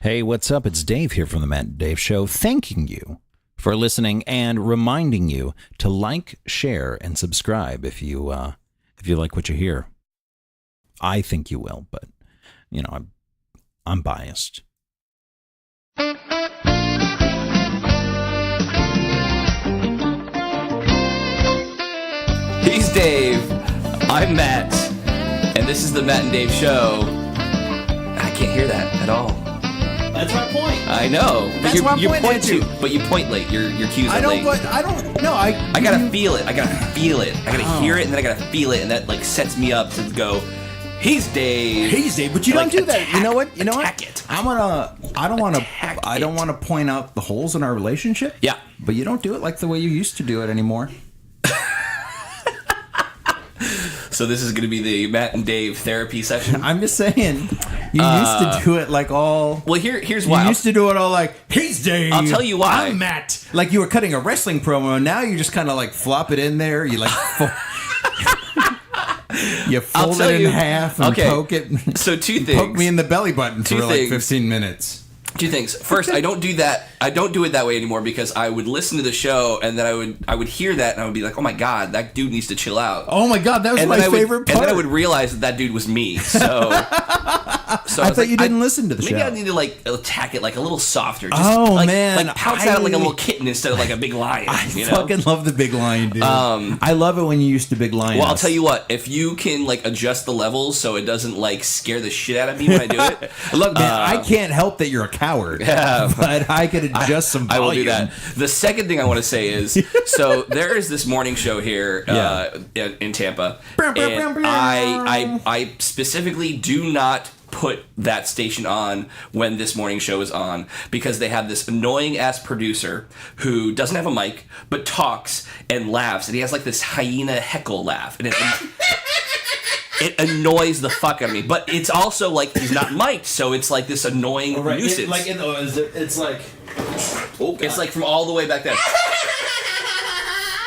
Hey, what's up? It's Dave here from the Matt and Dave Show, thanking you for listening and reminding you to like, share, and subscribe if you like what you hear. I think you will, but you know, I'm biased. He's Dave. I'm Matt, and this is the Matt and Dave Show. I can't hear that at all. That's my point. I know. That's what I'm pointing point to. But you point late. Your cues are late. I gotta feel it. I gotta hear it, and then I gotta feel it, and that like sets me up to go. He's Dave. He's Dave, but you don't do that. You know what? It. I don't want to point out the holes in our relationship. Yeah. But you don't do it like the way you used to do it anymore. So this is going to be the Matt and Dave therapy session. I'm just saying, you used to do it like all. Well, here's why. You used to do it all like, he's Dave. I'll tell you why. I'm Matt. Like you were cutting a wrestling promo, and now you just kind of like flop it in there. You like. You fold it in half and poke it. So two things. Poke me in the belly button for like 15 minutes. Two things. First, I don't do that. I don't do it that way anymore because I would listen to the show and then I would hear that and I would be like, oh my god, that dude needs to chill out. Oh my god, that was my favorite part. And then I would realize that dude was me. So I thought you didn't listen to the show. Maybe I need to like attack it like a little softer. Just, man, like pounce at it like a little kitten instead of like a big lion. I fucking love the big lion, dude. I love it when you used to big lion. Well, I'll tell you what. If you can like adjust the levels so it doesn't like scare the shit out of me when I do it. Look, man, I can't help that you're a coward. Yeah. But I could adjust some volume. I will do that. The second thing I want to say is, so there is this morning show here in Tampa, and I specifically do not put that station on when this morning show is on because they have this annoying ass producer who doesn't have a mic but talks and laughs, and he has like this hyena heckle laugh, and it annoys the fuck out of me. But it's also like he's not mic'd, so it's like this annoying nuisance. It's like it's like from all the way back there.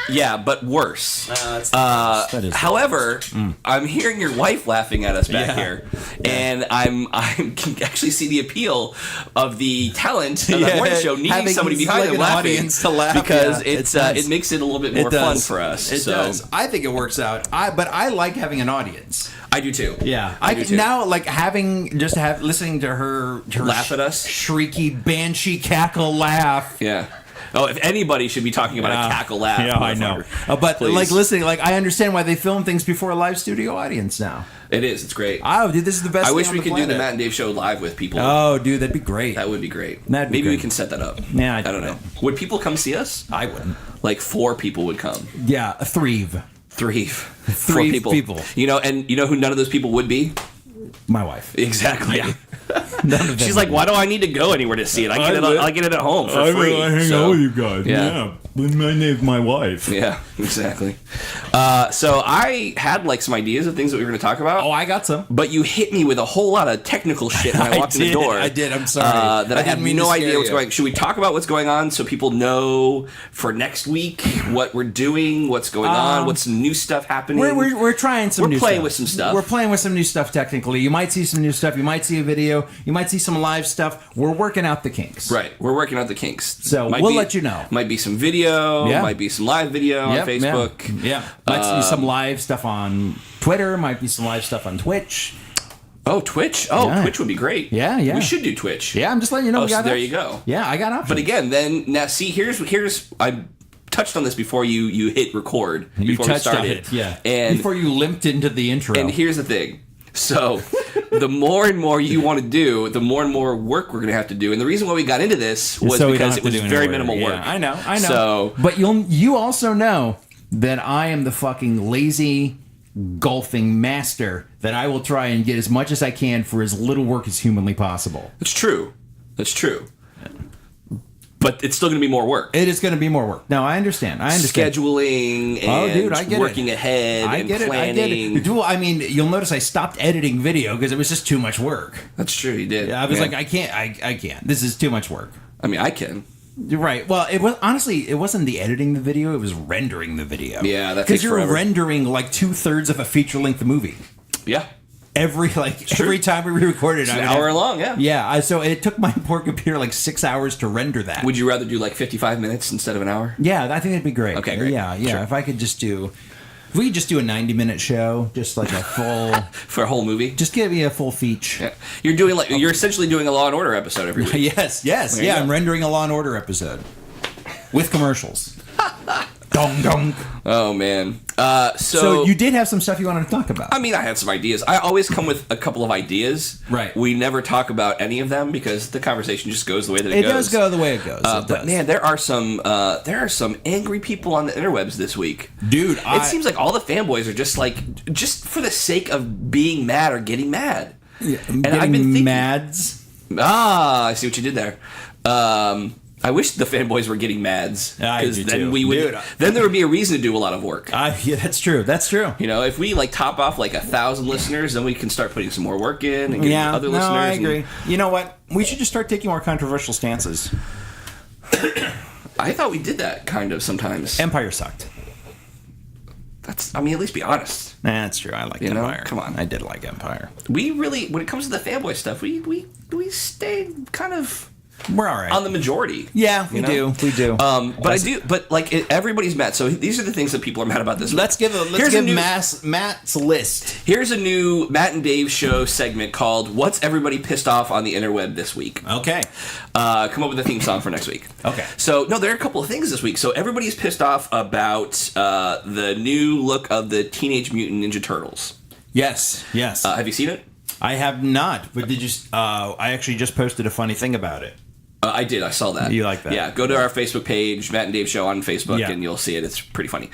Yeah, but worse. However, I'm hearing your wife laughing at us back here, and I can actually see the appeal of the talent of the morning show needing somebody behind them laughing to laugh because it makes it a little bit more fun for us. It does. I think it works out. But I like having an audience. I do too. Yeah, I do too. Now like listening to her laugh at us, shrieky banshee cackle laugh. Yeah. Oh, if anybody should be talking about a cackle laugh. Yeah, I know. But please. Like listening, like I understand why they film things before a live studio audience now. It is. It's great. Oh, dude, this is the best. I thing wish on we the could planet. do the Matt and Dave show live with people. Oh, dude, that'd be great. That would be great. Maybe we can set that up. Yeah, I don't know. Would people come see us? I wouldn't. Like 4 people would come. Yeah, three people. You know, and you know who none of those people would be? My wife. Exactly. Yeah. She's like, why do I need to go anywhere to see it? I get it at home for free. I hang out with you guys. Yeah. My name's my wife. Yeah, exactly. So I had like some ideas of things that we were going to talk about. Oh, I got some. But you hit me with a whole lot of technical shit when I walked in the door. I did. I'm sorry. That I had no idea what's going on. Should we talk about what's going on so people know for next week what we're doing, what's going on, what's some new stuff happening? We're trying some new stuff. We're playing with some stuff. We're playing with some new stuff technically. You might see some new stuff. You might see a video. You might see some live stuff. We're working out the kinks. Right. We're working out the kinks. So we'll let you know. Might be some video. Yeah. Might be some live video on Facebook. Yeah. Might be some live stuff on Twitter. Might be some live stuff on Twitch. Oh, Twitch. Oh, yeah. Twitch would be great. Yeah. We should do Twitch. Yeah, I'm just letting you know. So there you go. Yeah, I got options. But again, now see, here's I touched on this before you hit record. Before we started. On it, yeah. And before you limped into the intro. And here's the thing. So the more and more you want to do, the more and more work we're going to have to do. And the reason why we got into this was because it was very minimal work. I know. So, but you also know that I am the fucking lazy golfing master, that I will try and get as much as I can for as little work as humanly possible. That's true. But it's still going to be more work. It is going to be more work. No, I understand. Scheduling and I get working ahead and planning. I get it. Well, I mean, you'll notice I stopped editing video because it was just too much work. That's true, you did. Yeah, I was like, I can't. This is too much work. I mean, I can. Right. Well, it was honestly, it wasn't the editing the video; it was rendering the video. Yeah, that takes forever. Because you're rendering like 2/3 of a feature-length movie. Yeah. every time we recorded. It's an hour long, yeah. Yeah, so it took my poor computer like 6 hours to render that. Would you rather do like 55 minutes instead of an hour? Yeah, I think that'd be great. Okay, great. Yeah. Sure. If we could just do a 90-minute show, just like a full for a whole movie. Just give me a full feature. Yeah. You're essentially doing a Law and Order episode every week. Yes. Yeah, I'm rendering a Law and Order episode with commercials. Dong dong. Oh man. So you did have some stuff you wanted to talk about. I mean, I had some ideas. I always come with a couple of ideas. Right. We never talk about any of them because the conversation just goes the way that it goes. It does go the way it goes. But man, there are some angry people on the interwebs this week. Dude, it seems like all the fanboys are just for the sake of being mad or getting mad. Yeah, and I've been thinking, mads. I see what you did there. I wish the fanboys were getting mads because then then there would be a reason to do a lot of work. Yeah, that's true. That's true. You know, if we like top off like 1,000 listeners, then we can start putting some more work in and getting other listeners. I agree. You know what? We should just start taking more controversial stances. I thought we did that kind of sometimes. Empire sucked. At least be honest. That's true. I like Empire. Come on, I did like Empire. We really, when it comes to the fanboy stuff, we stayed kind of. We're all right on the majority. Yeah, we do. But everybody's mad. So these are the things that people are mad about this week. Let's give Matt's list. Here's a new Matt and Dave show segment called "What's Everybody Pissed Off on the Interweb This Week." Okay. Come up with a theme song for next week. Okay. So there are a couple of things this week. So everybody's pissed off about the new look of the Teenage Mutant Ninja Turtles. Yes. Have you seen it? I have not. But did you? I actually just posted a funny thing about it. I did. I saw that. You like that? Yeah. Go to our Facebook page, Matt and Dave Show on Facebook, and you'll see it. It's pretty funny.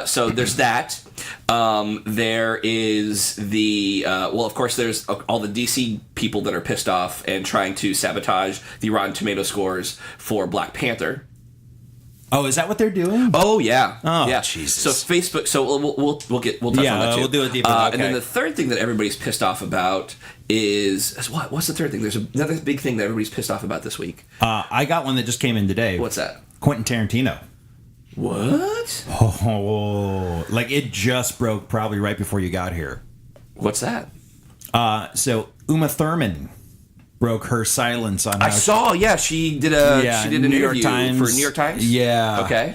So there's that. There is the... of course, there's all the DC people that are pissed off and trying to sabotage the Rotten Tomato scores for Black Panther. Oh, is that what they're doing? Oh, yeah. Oh, yeah. Jesus. So Facebook... So we'll touch on that, too. We'll do it deeper. Okay. And then the third thing that everybody's pissed off about is... What? What's the third thing? There's another big thing that everybody's pissed off about this week. I got one that just came in today. What's that? Quentin Tarantino. What? Oh, like it just broke probably right before you got here. What's that? So Uma Thurman broke her silence on. I saw. Yeah, she did an interview for New York Times. Yeah. Okay.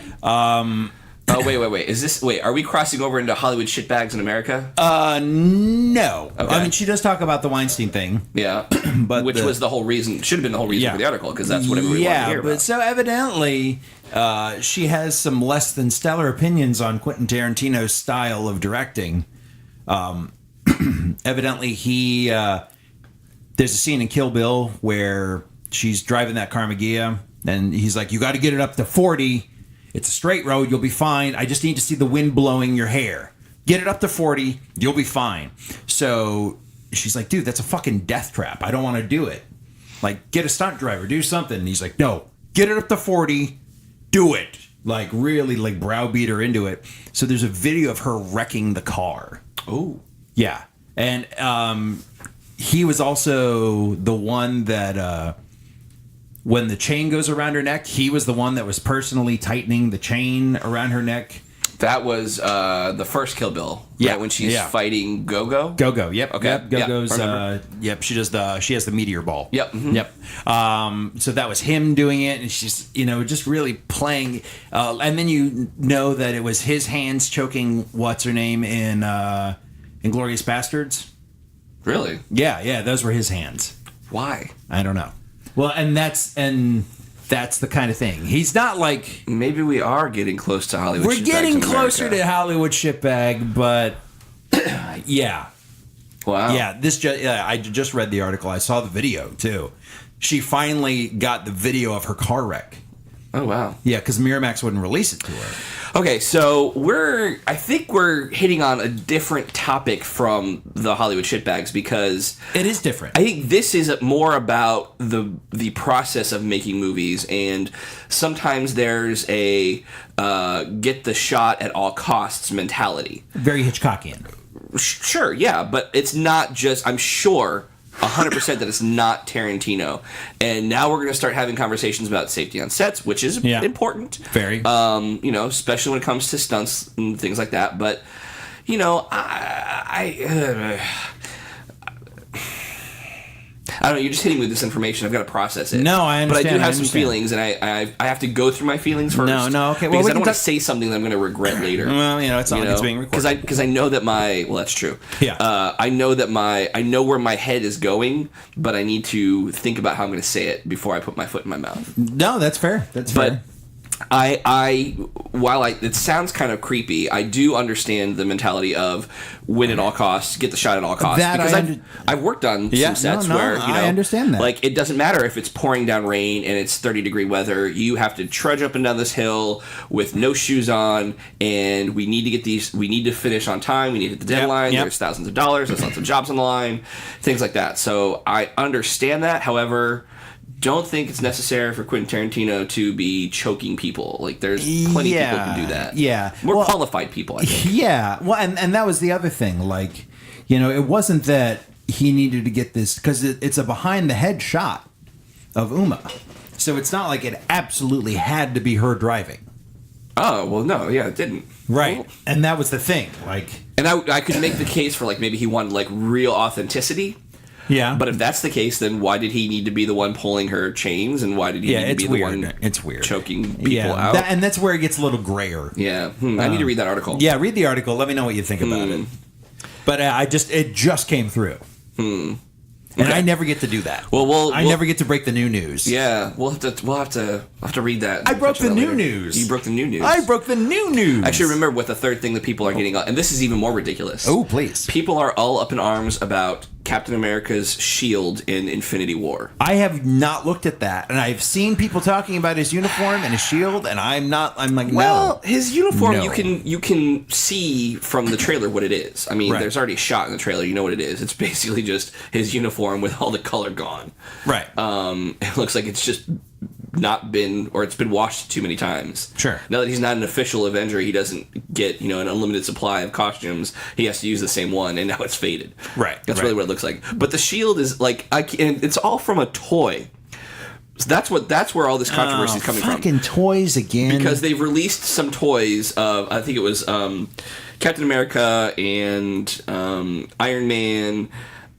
Oh wait. Is this Are we crossing over into Hollywood shitbags in America? No. Okay. I mean, she does talk about the Weinstein thing. Yeah, but which was the whole reason. Should have been the whole reason for the article because that's what everybody wanted to hear about. But so evidently, she has some less than stellar opinions on Quentin Tarantino's style of directing. Evidently, there's a scene in Kill Bill where she's driving that Carmagia, and he's like, "You got to get it up to 40. It's a straight road. You'll be fine. I just need to see the wind blowing your hair. Get it up to 40. You'll be fine." So she's like, "Dude, that's a fucking death trap. I don't want to do it. Like, get a stunt driver. Do something." And he's like, "No, get it up to 40. Do it." Like, really, like, browbeat her into it. So there's a video of her wrecking the car. Oh. Yeah. And he was also the one that... when the chain goes around her neck, he was the one that was personally tightening the chain around her neck. That was the first Kill Bill. Yeah, right, when she's fighting Go-Go. Go-Go, yep. Okay, yep, Go-Go's. Yep, she has the meteor ball. Yep, mm-hmm. Yep. So that was him doing it, and she's just really playing. And then you know that it was his hands choking what's her name in Inglourious Bastards. Really? Yeah, those were his hands. Why? I don't know. Well, and that's the kind of thing. He's not like... Maybe we are getting close to Hollywood shitbags. We're getting closer to Hollywood shitbag, but yeah. Wow. Yeah, I just read the article. I saw the video, too. She finally got the video of her car wreck. Oh, wow. Yeah, because Miramax wouldn't release it to her. Okay, so I think we're hitting on a different topic from the Hollywood shitbags because... It is different. I think this is more about the process of making movies, and sometimes there's a get the shot at all costs mentality. Very Hitchcockian. Sure, yeah, but it's not just... I'm sure... 100% that it's not Tarantino. And now we're going to start having conversations about safety on sets, which is important. Very. Especially when it comes to stunts and things like that. But, I don't know. You're just hitting me with this information. I've got to process it. No, I understand. But I do have some feelings, and I have to go through my feelings first. No, okay. Well, because I don't want to say something that I'm going to regret later. Well, it's not like it's being recorded. Because I know that that's true. Yeah. I know where my head is going, but I need to think about how I'm going to say it before I put my foot in my mouth. No, that's fair. That's fair. While it sounds kind of creepy, I do understand the mentality of win at all costs, get the shot at all costs. Because I've worked on some sets where I understand that. Like, it doesn't matter if it's pouring down rain and it's 30-degree weather. You have to trudge up and down this hill with no shoes on, and we need to get these. We need to finish on time. We need to hit the deadline. There's thousands of dollars. There's lots of jobs on the line, things like that. So I understand that. However, don't think it's necessary for Quentin Tarantino to be choking people. Like, there's plenty of people who can do that. Yeah. More qualified people, I think. Yeah. Well, and that was the other thing. Like, it wasn't that he needed to get this, because it's a behind-the-head shot of Uma. So it's not like it absolutely had to be her driving. Oh, well, no. Yeah, it didn't. Right. Well, and that was the thing. Like, and I could make the case for, like, maybe he wanted, like, real authenticity. Yeah. But if that's the case, then why did he need to be the one pulling her chains, and why did he need to be the one choking people out? And that's where it gets a little grayer. Yeah. I need to read that article. Yeah, read the article. Let me know what you think about it. But it just came through. And I never get to do that. Well, I never get to break the new news. Yeah, we'll have to read that. I broke the new news. You broke the new news. I broke the new news. Actually, remember what the third thing that people are getting, and this is even more ridiculous. Oh, please. People are all up in arms about Captain America's shield in Infinity War. I have not looked at that, and I've seen people talking about his uniform and his shield, and I'm like, well, no. his uniform, No. you can see from the trailer what it is. I mean, there's already a shot in the trailer. You know what it is. It's basically just his uniform with all the color gone. Right. It looks like it's just not been, or it's been washed too many times. Sure. Now that he's not an official Avenger, he doesn't get, an unlimited supply of costumes. He has to use the same one, and now it's faded. Right. That's really what it looks like. But the shield is like, and it's all from a toy. So that's where all this controversy is coming from. Fucking toys again. Because they've released some toys of, I think it was Captain America and Iron Man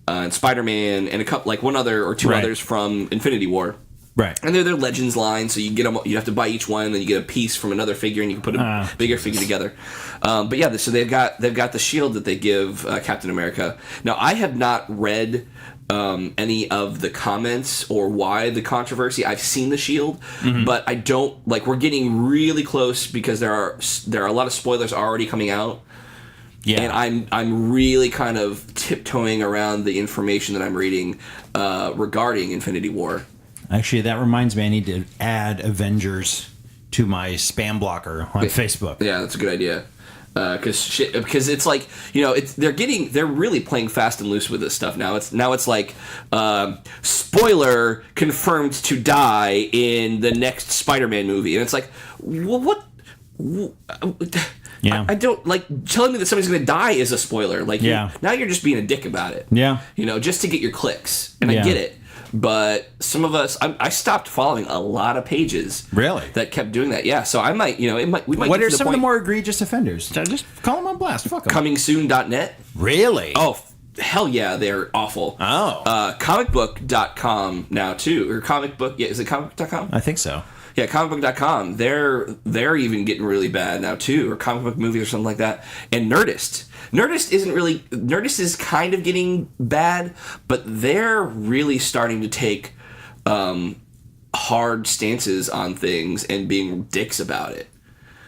and Spider-Man and a couple, like one other or two others from Infinity War. Right. And they're their Legends line, so you get them. You have to buy each one, and then you get a piece from another figure, and you can put a bigger figure together. But yeah, so they've got the shield that they give Captain America. Now, I have not read any of the comments or why the controversy. I've seen the shield, but I don't like. We're getting really close because there are a lot of spoilers already coming out. Yeah. And I'm really kind of tiptoeing around the information that I'm reading regarding Infinity War. Actually, that reminds me, I need to add Avengers to my spam blocker on Facebook. Yeah, that's a good idea. Because it's like, they're really playing fast and loose with this stuff now. It's like spoiler confirmed to die in the next Spider-Man movie, and it's like, well, what? Yeah. I don't like telling me that somebody's going to die is a spoiler. Like, now you're just being a dick about it. Yeah, just to get your clicks, and I get it. But some of us, I stopped following a lot of pages. Really? That kept doing that. Yeah. So I might, we might. What get are to some of the more egregious offenders? Just call them on blast. Fuck them. Comingsoon.net. Really? Oh, hell yeah, they're awful. Oh. Comicbook.com now too, or comic book. Yeah, is it comicbook.com? I think so. Yeah, comicbook.com. They're even getting really bad now too, or comic book movies or something like that. And Nerdist. Nerdist is kind of getting bad, but they're really starting to take hard stances on things and being dicks about it.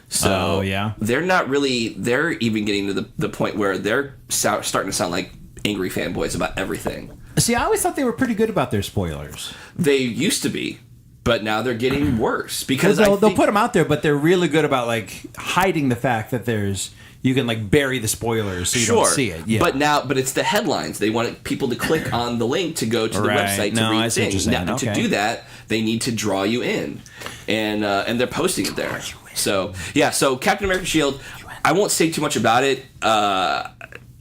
So they're even getting to the point where they're starting to sound like angry fanboys about everything. See, I always thought they were pretty good about their spoilers. They used to be. But now they're getting worse because they'll put them out there, but they're really good about like hiding the fact that you can like bury the spoilers so you don't see it. Yeah. But it's the headlines. They want people to click on the link to go to the website to read things. Now, to do that, they need to draw you in, and they're posting it there. So yeah, so Captain America Shield. I won't say too much about it.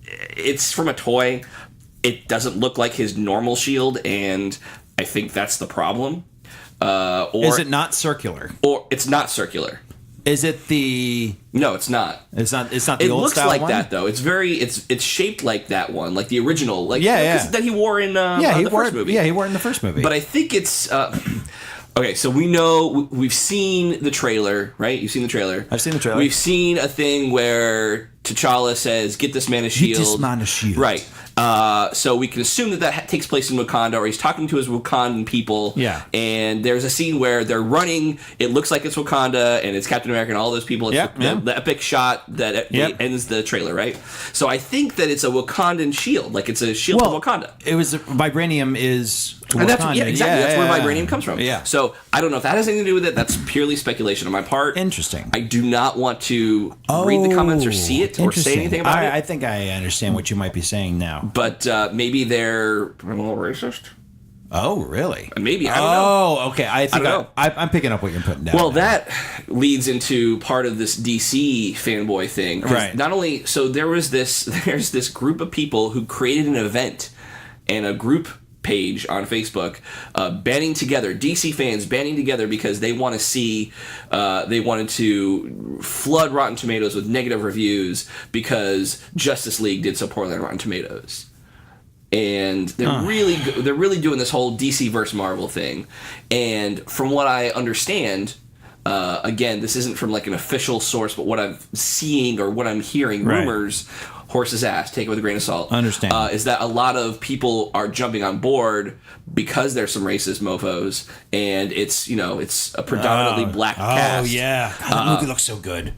It's from a toy. It doesn't look like his normal shield, and I think that's the problem. Is it not circular? Or it's not circular. Is it the? No, it's not. It's not the It old looks style like one? that though. It's shaped like that one, like the original, like Yeah. that he wore in he the wore first movie. Yeah, he wore it in the first movie. But I think it's okay. So we know we've seen the trailer, right? You've seen the trailer. I've seen the trailer. We've seen a thing where T'Challa says, "Get this man a shield." Get this man a shield. Right. So we can assume that takes place in Wakanda, or he's talking to his Wakandan people. Yeah. And there's a scene where they're running. It looks like it's Wakanda, and it's Captain America and all those people. It's the epic shot that ends the trailer, right? So I think that it's a Wakandan shield, like it's a shield from Wakanda. It was vibranium is to And Wakanda. exactly. That's where vibranium comes from. Yeah. So I don't know if that has anything to do with it. That's purely speculation on my part. Interesting. I do not want to read the comments or see it or say anything about it. I think I understand what you might be saying now. But maybe they're a little racist. Oh, really? Maybe. I don't know. Oh, okay. I think I'm picking up what you're putting down. Well, that leads into part of this DC fanboy thing. Right. Not only there's this group of people who created an event and a group page on Facebook banding together, DC fans banding together because they want to see they wanted to flood Rotten Tomatoes with negative reviews because Justice League did so poorly on Rotten Tomatoes. And they're really doing this whole DC versus Marvel thing. And from what I understand, again, this isn't from like an official source, but what I'm seeing or what I'm hearing, rumors, horse's ass, take it with a grain of salt. Understand. Is that a lot of people are jumping on board because there's some racist mofos, and it's a predominantly black cast. Oh yeah, God, that movie looks so good.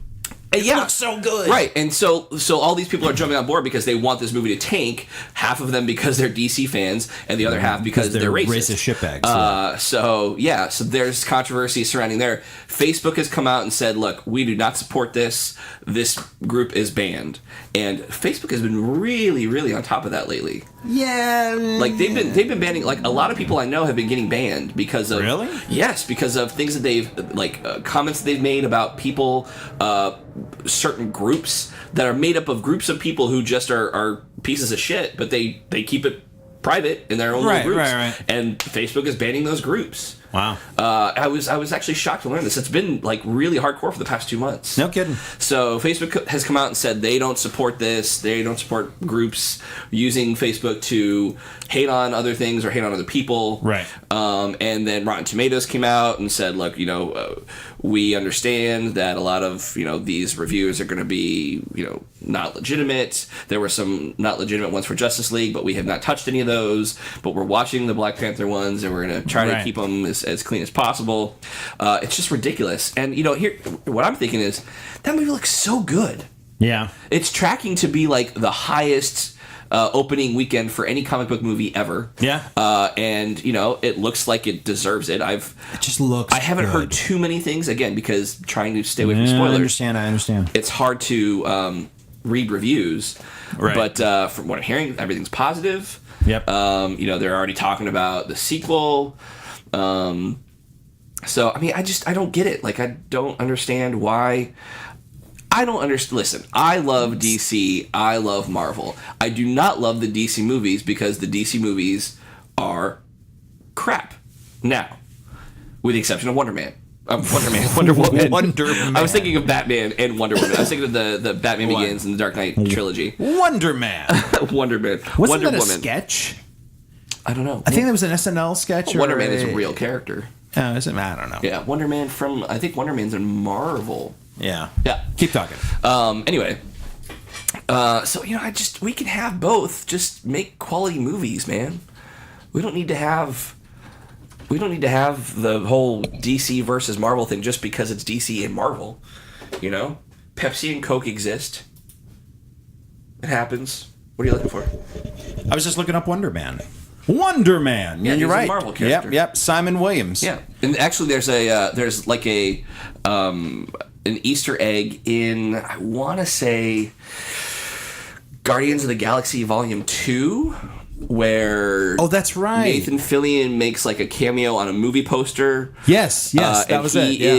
It looks so good. Right, and so all these people are jumping on board because they want this movie to tank, half of them because they're DC fans, and the other half because they're racist. Shitbags. So there's controversy surrounding there. Facebook has come out and said, look, we do not support this. This group is banned. And Facebook has been really, really on top of that lately. Yeah. Like they've been banning, like a lot of people I know have been getting banned because of Really? Yes, because of things that they've comments they've made about people, certain groups that are made up of groups of people who just are pieces of shit, but they keep it private in their own little groups. Right. And Facebook is banning those groups. Wow. I was actually shocked to learn this. It's been like really hardcore for the past 2 months. No kidding. So Facebook has come out and said they don't support this. They don't support groups using Facebook to hate on other things or hate on other people. Right. And then Rotten Tomatoes came out and said, look, we understand that a lot of these reviews are going to be not legitimate. There were some not legitimate ones for Justice League, but we have not touched any of those. But we're watching the Black Panther ones, and we're going to try to keep them as clean as possible. It's just ridiculous. And here, what I'm thinking is that movie looks so good. Yeah, it's tracking to be like the highest opening weekend for any comic book movie ever. Yeah. And it looks like it deserves it. It just looks. I haven't heard too many things, again, because trying to stay away from spoilers. I understand. It's hard to read reviews. Right. But from what I'm hearing, everything's positive. Yep. They're already talking about the sequel. So I mean, I don't get it. Like, I don't understand why. I don't understand. Listen, I love DC. I love Marvel. I do not love the DC movies because the DC movies are crap. Now, with the exception of Wonder Man. Wonder Woman. Wonder Man. I was thinking of Batman and Wonder Woman. I was thinking of the Batman Begins and the Dark Knight trilogy. Wonder Man. Wonder Man. Wasn't Wonder that a Woman. sketch? I don't know. I think there was an SNL sketch. Wonder Man is a real character. Oh, is it? I don't know. Yeah, Wonder Man I think Wonder Man's in Marvel. Yeah. Yeah. Keep talking. Anyway. So, we can have both. Just make quality movies, man. We don't need to have the whole DC versus Marvel thing just because it's DC and Marvel. Pepsi and Coke exist. It happins. What are you looking for? I was just looking up Wonder Man. Wonder Man. Yeah, you're he's right. a Marvel character. Yep. Simon Williams. Yeah, and actually, there's an Easter egg in, I want to say, Guardians of the Galaxy Volume 2, where that's right. Nathan Fillion makes like a cameo on a movie poster. Yes, that was it. Yeah.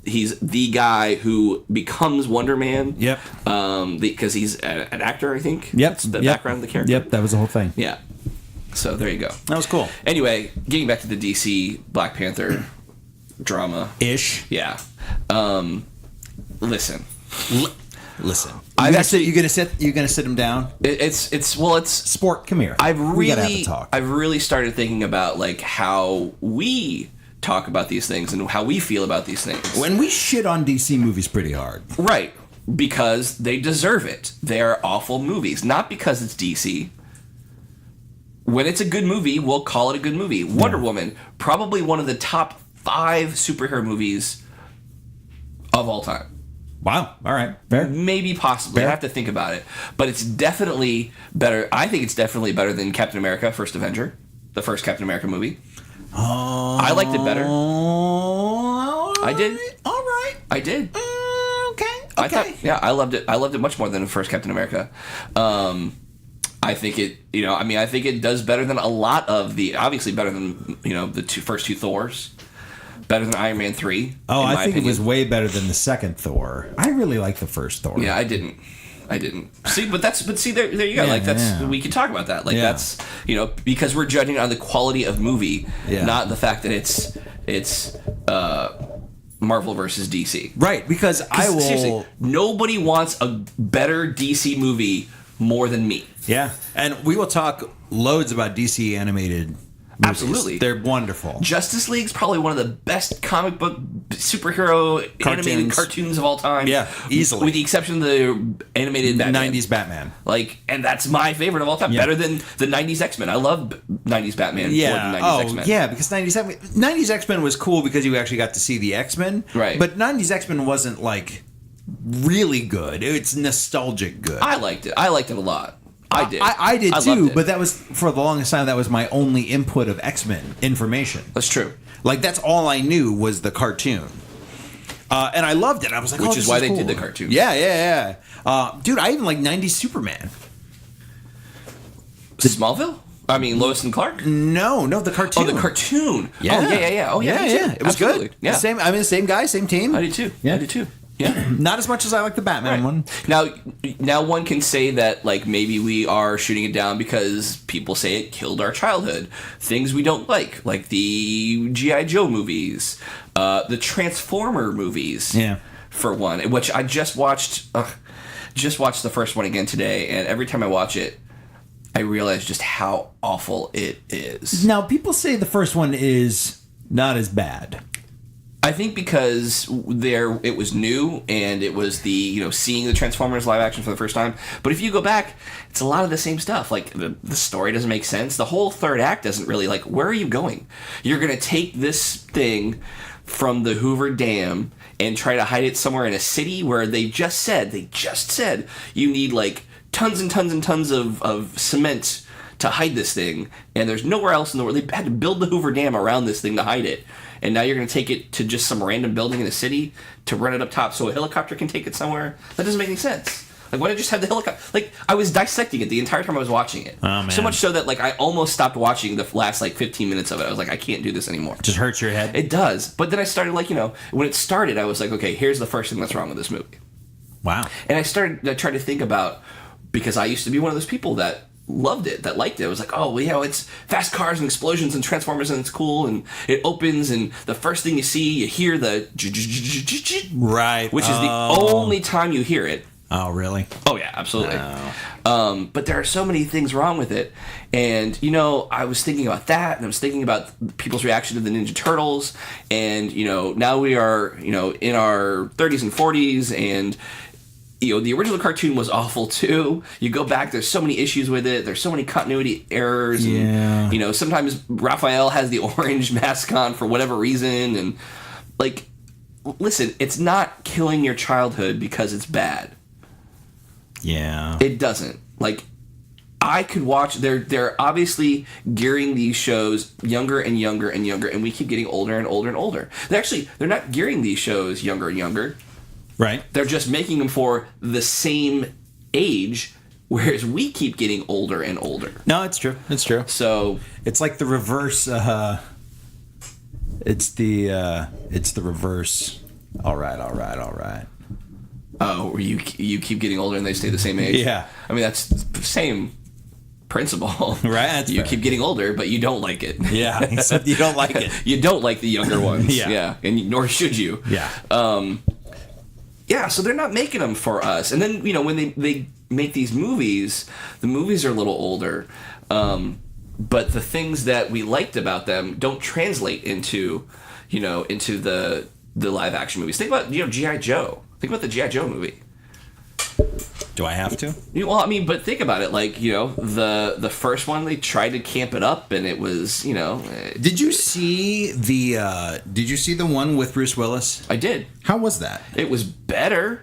He's the guy who becomes Wonder Man. Yep. Because he's an actor, I think. Yep. That's the background of the character. Yep, that was the whole thing. Yeah. So there you go. That was cool. Anyway, getting back to the DC Black Panther drama ish. Yeah. Listen. Listen. You're gonna sit him down. It's Sport. Come here. We gotta have a talk. I've really started thinking about like how we talk about these things and how we feel about these things. When we shit on DC movies pretty hard, right? Because they deserve it. They are awful movies, not because it's DC. When it's a good movie, we'll call it a good movie. Wonder Woman, probably one of the top 5 superhero movies of all time. Wow. All right. Fair. Maybe, possibly. Fair. I have to think about it. But it's definitely better. I think it's definitely better than Captain America, First Avenger, the first Captain America movie. I liked it better. I did. All right. I did. Okay. I loved it. I loved it much more than the first Captain America. I think it, I think it does better than a lot of obviously better than, the first two Thors. Better than Iron Man 3. Oh, I think it was way better than the second Thor. I really like the first Thor. Yeah, I didn't. See, there you go. Yeah, we can talk about that. That's, because we're judging on the quality of movie, not the fact that it's Marvel versus DC. Right, because seriously, nobody wants a better DC movie more than me. Yeah, and we will talk loads about DC animated movies. Absolutely. They're wonderful. Justice League's probably one of the best comic book superhero animated cartoons of all time. Yeah, easily. With the exception of the animated Batman. 90s Batman. And that's my favorite of all time. Yeah. Better than the 90s X-Men. I love 90s Batman more than 90s X-Men. Yeah, because 90s X-Men was cool because you actually got to see the X-Men. Right. But 90s X-Men wasn't, really good. It's nostalgic good. I liked it. I liked it a lot. I did. I did too, but that was, for the longest time, that was my only input of X-Men information. That's true. That's all I knew was the cartoon. And I loved it. I was like, which is why they cool. did the cartoon. Yeah. Dude, I even like 90s Superman. Smallville? I mean, Lois and Clark? No, the cartoon. Oh, the cartoon. Yeah. Oh, yeah. Oh, yeah. It was Absolutely. good. Yeah. The same guy, same team. I did too. Yeah. Not as much as I like the Batman one. Now one can say that maybe we are shooting it down because people say it killed our childhood. Things we don't like the G.I. Joe movies, the Transformer movies. Yeah. For one, which I just watched. Just watched the first one again today, and every time I watch it, I realize just how awful it is. Now people say the first one is not as bad. I think because it was new and it was the seeing the Transformers live action for the first time. But if you go back, it's a lot of the same stuff. The story doesn't make sense. The whole third act doesn't really where are you going? You're gonna take this thing from the Hoover Dam and try to hide it somewhere in a city where they just said you need tons and tons and tons of cement to hide this thing, and there's nowhere else in the world. They had to build the Hoover Dam around this thing to hide it. And now you're going to take it to just some random building in a city to run it up top so a helicopter can take it somewhere? That doesn't make any sense. Why don't you just have the helicopter? I was dissecting it the entire time I was watching it. Oh, man. So much so that I almost stopped watching the last 15 minutes of it. I was like, I can't do this anymore. Just hurts your head? It does. But then I started when it started, I was like, okay, here's the first thing that's wrong with this movie. Wow. And I tried to think about, because I used to be one of those people that loved it, that liked it. It was it's fast cars and explosions and Transformers and it's cool and it opens and the first thing you see, you hear the right, which is the only time you hear it. Oh, really? Oh, yeah, absolutely. But there are so many things wrong with it. And, I was thinking about that, and I was thinking about people's reaction to the Ninja Turtles. And, now we are, in our 30s and 40s, and the original cartoon was awful too. You go back, there's so many issues with it. There's so many continuity errors. Yeah. And, sometimes Raphael has the orange mask on for whatever reason. And, listen, it's not killing your childhood because it's bad. Yeah. It doesn't. I could watch. They're obviously gearing these shows younger and younger and younger, and we keep getting older and older and older. They're not gearing these shows younger and younger. Right. They're just making them for the same age, whereas we keep getting older and older. No, it's true. It's true. So it's like the reverse. It's the reverse. All right. Oh, where you keep getting older and they stay the same age? Yeah. I mean, that's the same principle. Right. You keep getting older, but you don't like it. Yeah, except you don't like it. You don't like the younger ones. Yeah. And nor should you. Yeah. Yeah, so they're not making them for us. And then, when they make these movies, the movies are a little older. But the things that we liked about them don't translate into the live action movies. Think about, G.I. Joe. Think about the G.I. Joe movie. Do I have to? Well, I mean, but think about it. Like, the first one, they tried to camp it up, and it was, Did you see the one with Bruce Willis? I did. How was that? It was better.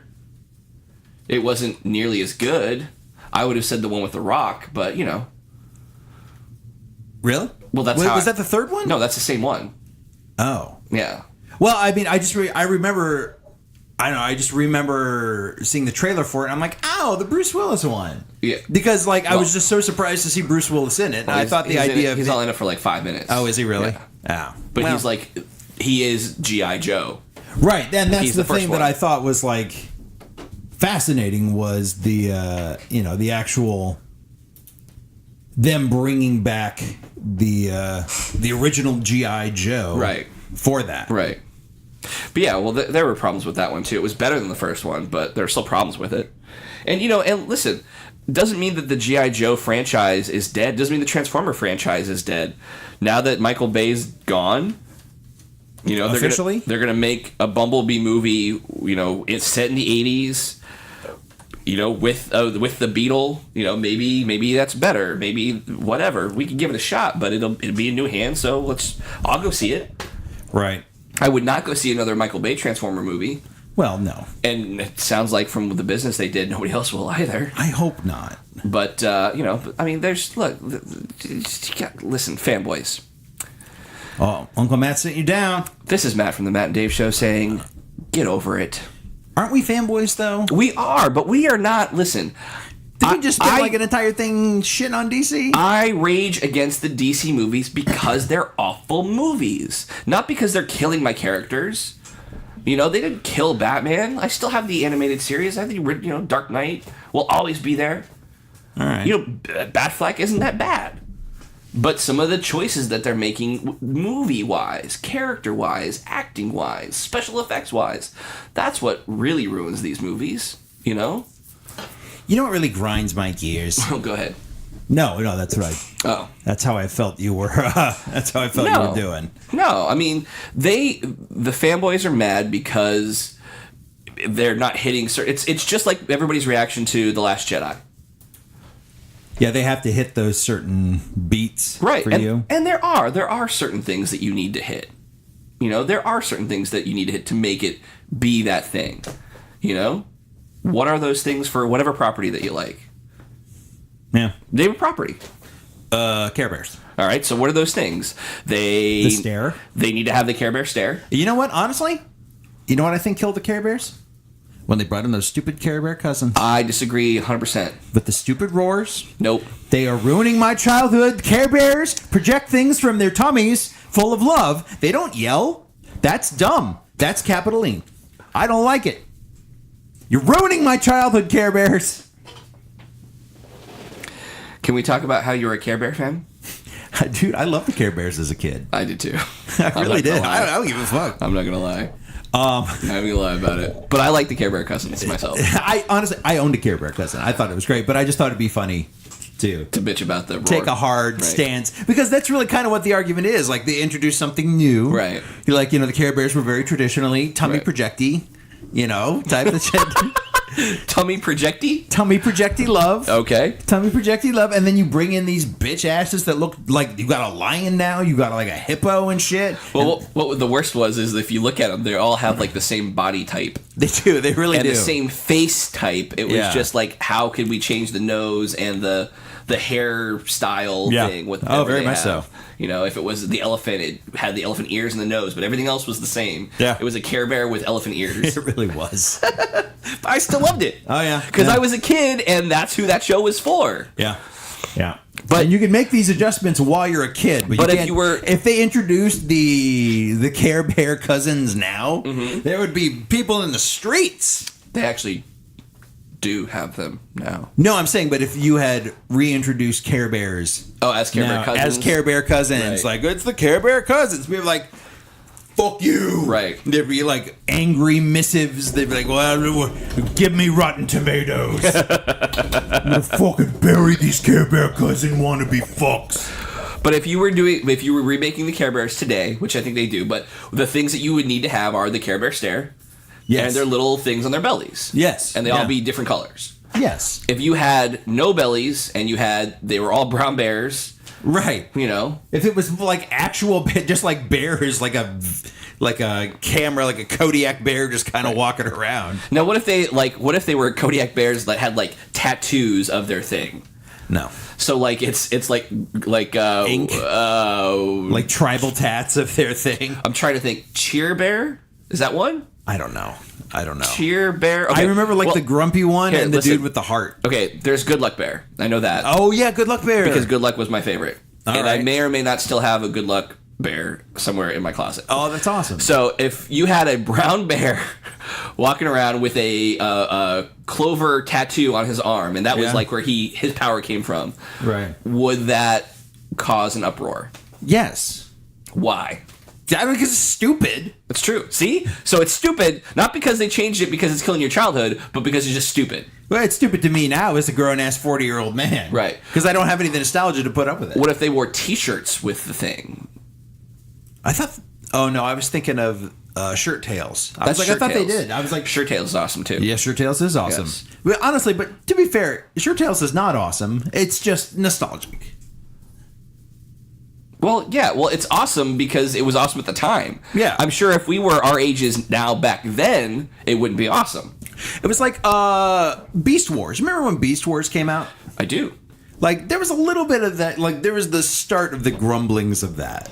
It wasn't nearly as good. I would have said the one with The Rock, but, Really? Well, that's was that the third one? No, that's the same one. Oh. Yeah. Well, I mean, I just remember seeing the trailer for it, and I'm like, "Oh, the Bruce Willis one." Yeah. Because I was just so surprised to see Bruce Willis in it. And I thought the idea of he's only in it for like 5 minutes. Oh, is he really? Yeah. Oh. But he is G.I. Joe. Right. And that's He's the the first thing one. that I thought was fascinating was the the actual them bringing back the original G.I. Joe Right. for that. Right. But yeah, well, there were problems with that one too. It was better than the first one, but there are still problems with it. And and listen, doesn't mean that the G.I. Joe franchise is dead. Doesn't mean the Transformer franchise is dead. Now that Michael Bay's gone, Officially? they're gonna make a Bumblebee movie. It's set in the 80s. With the Beetle, maybe that's better. Maybe whatever. We can give it a shot, but it'll be in new hands. So I'll go see it. Right. I would not go see another Michael Bay Transformer movie. Well, no. And it sounds like from the business they did, nobody else will either. I hope not. But I mean, listen, fanboys. Oh, Uncle Matt sent you down. This is Matt from the Matt and Dave Show saying, get over it. Aren't we fanboys, though? We are, but we are not. Listen. Did we just spend an entire thing shitting on DC? I rage against the DC movies because they're awful movies. Not because they're killing my characters. They didn't kill Batman. I still have the animated series. I have the, Dark Knight will always be there. All right. Batfleck isn't that bad. But some of the choices that they're making movie-wise, character-wise, acting-wise, special effects-wise, that's what really ruins these movies, You know what really grinds my gears? Oh, go ahead. No, that's right. Oh. That's how I felt you were. That's how I felt you were doing. No, I mean, the fanboys are mad because they're not hitting it's just like everybody's reaction to The Last Jedi. Yeah, they have to hit those certain beats for you. And there are certain things that you need to hit. There are certain things that you need to hit to make it be that thing. What are those things for whatever property that you like? Yeah. Name a property. Care Bears. All right, so what are those things? The stare. They need to have the Care Bear stare. You know what, honestly? You know what I think killed the Care Bears? When they brought in those stupid Care Bear cousins. I disagree 100%. With the stupid roars? Nope. They are ruining my childhood. Care Bears project things from their tummies full of love. They don't yell. That's dumb. That's capital E. I don't like it. You're ruining my childhood, Care Bears. Can we talk about how you were a Care Bear fan? Dude, I loved the Care Bears as a kid. I did too. I really did. I don't give a fuck. I'm not going to lie. I'm not going to lie about it. But I like the Care Bear cousins myself. I owned a Care Bear cousin. I thought it was great, but I just thought it'd be funny to bitch about the roar. Take a hard stance, because that's really kind of what the argument is. Like, they introduced something new. Right. You're like, the Care Bears were very traditionally tummy projecty, type of shit. Tummy projecty? Tummy projecty love. Okay. Tummy projecty love. And then you bring in these bitch asses that look like you got a lion now. You got like a hippo and shit. Well, what the worst was is if you look at them, they all have like the same body type. They do. They really do. And the same face type. It was just like, how could we change the nose and the hairstyle thing with very much so. If it was the elephant, it had the elephant ears and the nose, but everything else was the same. Yeah. It was a Care Bear with elephant ears. It really was. But I still loved it. Oh, yeah. Because I was a kid, and that's who that show was for. Yeah. Yeah. But you can make these adjustments while you're a kid. But if they introduced the Care Bear cousins now, there would be people in the streets. They actually do have them now. No, I'm saying, but if you had reintroduced Care Bears, as Care Bear cousins, as Care Bear cousins, Right. like it's the Care Bear cousins, we'd be like, "Fuck you!" Right? There'd be like angry missives. They'd be like, "Well, give me Rotten Tomatoes. I'm gonna fucking bury these Care Bear cousin wannabe fucks." But if you were remaking the Care Bears today, which I think they do, but the things that you would need to have are the Care Bear stare, and their little things on their bellies, Yes, and they all be different colors. Yes. If you had no bellies and they were all brown bears, Right. you know, If it was like actual, just like bears, like a camera, like a Kodiak bear, just kind of walking around. now what if they were Kodiak bears that had like tattoos of their thing? No. So like it's like Ink? Like tribal tats of their thing. I'm trying to think. Cheer Bear? Is that one? I don't know. Cheer Bear? Okay. I remember the grumpy one and the dude with the heart. Okay, there's Good Luck Bear. I know that. Oh, yeah, Good Luck Bear. Because Good Luck was my favorite. All and right. I may or may not still have a Good Luck Bear somewhere in my closet. Oh, that's awesome. So if you had a brown bear walking around with a clover tattoo on his arm, and that was like where his power came from, Right. would that cause an uproar? Yes. Why? I mean, because it's stupid. It's true. See? So it's stupid, not because they changed it because it's killing your childhood, but because it's just stupid. Well, it's stupid to me now as a grown-ass 40-year-old man. Right. Because I don't have any of the nostalgia to put up with it. What if they wore T-shirts with the thing? I thought... Oh, no, I was thinking of Shirt Tails. I That's was like, I thought they Shirt Tails. did. I was like... Shirt Tails is awesome, too. Yeah, Shirt Tails is awesome. Yes. But honestly, but to be fair, Shirt Tails is not awesome. It's just nostalgic. Well, yeah. Well, it's awesome because it was awesome at the time. Yeah. I'm sure if we were our ages now back then, it wouldn't be awesome. It was like Beast Wars. Remember when Beast Wars came out? I do. Like, there was a little bit of that. Like, there was the start of the grumblings of that.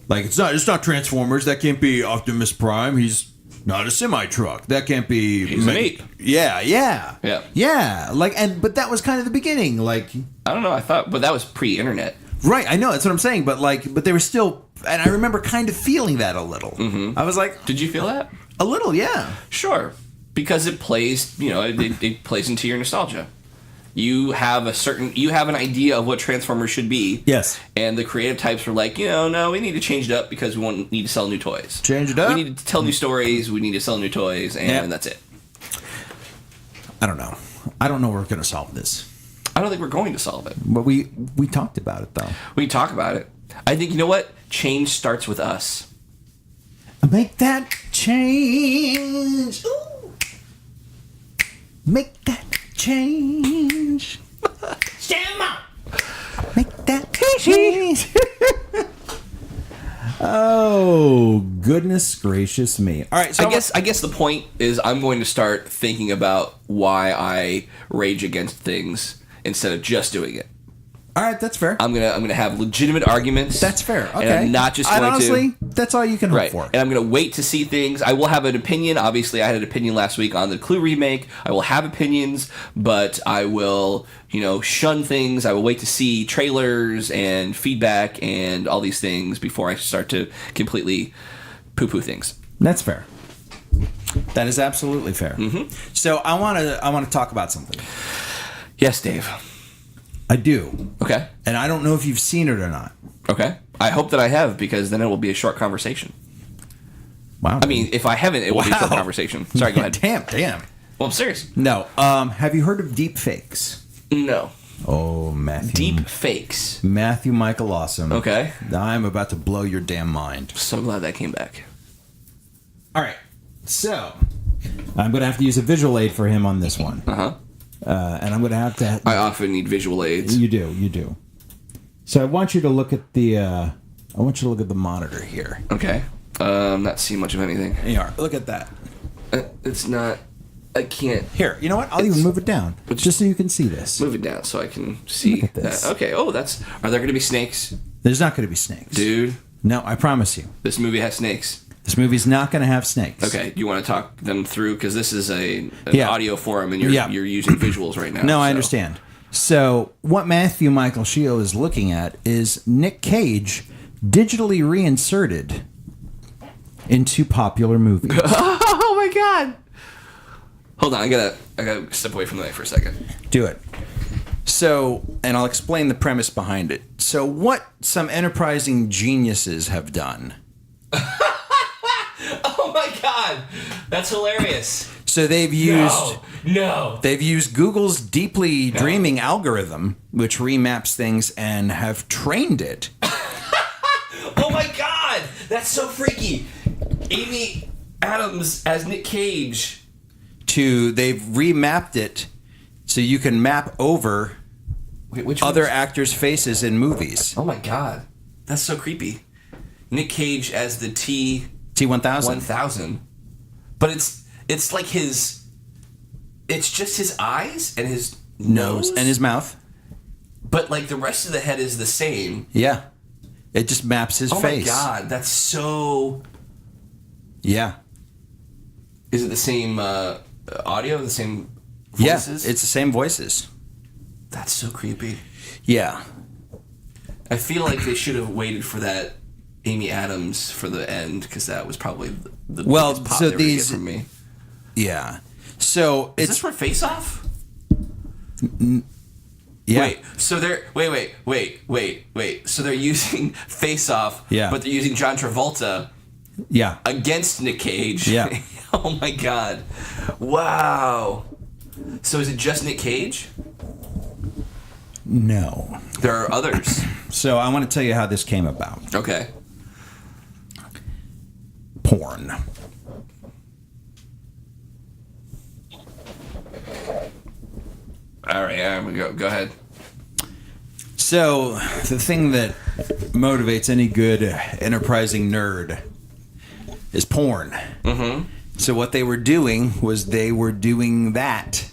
Like, it's not Transformers. That can't be Optimus Prime. He's not a semi-truck. That can't be... He's an ape. Yeah. Yeah. Like, but that was kind of the beginning. Like... I don't know. But that was pre-internet. Right, I know, that's what I'm saying, but they were still, and I remember kind of feeling that a little. Mm-hmm. I was like, Did you feel that? a little, yeah. Sure. Because it plays, it plays into your nostalgia. You have an idea of what Transformers should be. Yes. And the creative types were like, no, we need to change it up because we need to sell new toys. Change it up? We need to tell new stories, we need to sell new toys, and that's it. I don't know. I don't know where we're going to solve this. I don't think we're going to solve it. But we talked about it, though. We can talk about it. I think, you know what? Change starts with us. Make that change. Ooh. Make that change. Stand up. Make that change. Oh, goodness gracious me. All right, so I guess the point is I'm going to start thinking about why I rage against things instead of just doing it. all right, that's fair. I'm gonna have legitimate arguments. That's fair. Okay. And I'm not just going honestly, to. that's all you can hope Right. for. And I'm going to wait to see things. I will have an opinion. Obviously, I had an opinion last week on the Clue remake. I will have opinions, but I will, shun things. I will wait to see trailers and feedback and all these things before I start to completely poo-poo things. That's fair. That is absolutely fair. Mm-hmm. So I want to talk about something. Yes, Dave. I do. Okay. And I don't know if you've seen it or not. Okay. I hope that I have, because then it will be a short conversation. Wow. I mean, if I haven't, it will be a short Wow. conversation. Sorry, go ahead. Damn. Well, I'm serious. No. Have you heard of Deepfakes? No. Oh, Matthew. Deepfakes. Matthew Michael Awesome. Okay. I'm about to blow your damn mind. So glad that came back. All right. So, I'm going to have to use a visual aid for him on this one. Uh-huh. And I'm going to have to... I often need visual aids. You do. So I want you to look at the monitor here. Okay. I'm not seeing much of anything. Here, look at that. It's not... I can't Here, you know what? I'll even move it down, just so you can see this. move it down so I can see Look at this. that. Okay. Oh, that's... Are there going to be snakes? There's not going to be snakes. Dude, No, I promise you. this movie has snakes. This movie's not going to have snakes. Okay. Do you want to talk them through? Because this is an Yeah. audio forum, and you're using visuals right now. No, I so. understand. So, what Matthew Michael Sheo is looking at is Nick Cage digitally reinserted into popular movies. Oh, my God. Hold on, I gotta step away from the mic for a second. Do it. So, and I'll explain the premise behind it. So, what some enterprising geniuses have done. Oh my god, that's hilarious. So they've used They've used Google's deeply dreaming algorithm, which remaps things, and have trained it. Oh my god, that's so freaky. Amy Adams as Nick Cage. They've remapped it so you can map over other actors' faces in movies. Oh my god, that's so creepy. Nick Cage as the T-1000. But it's like it's just his eyes and his nose and his mouth. But like the rest of the head is the same. Yeah. It just maps his face. Oh my god, that's so... Yeah. Is it the same audio, the same voices? Yeah, it's the same voices. That's so creepy. Yeah. I feel like they should have waited for that Amy Adams for the end, because that was probably the biggest pop they were gonna get from me. Yeah. So is this for Face Off? Yeah. Wait. So they're wait. So they're using Face Off. Yeah. But they're using John Travolta. Yeah. Against Nick Cage. Yeah. Oh my god. Wow. So is it just Nick Cage? No. There are others. So I want to tell you how this came about. Okay. Porn. All right, go ahead. So the thing that motivates any good enterprising nerd is porn. Mm-hmm. So what they were doing was they were doing that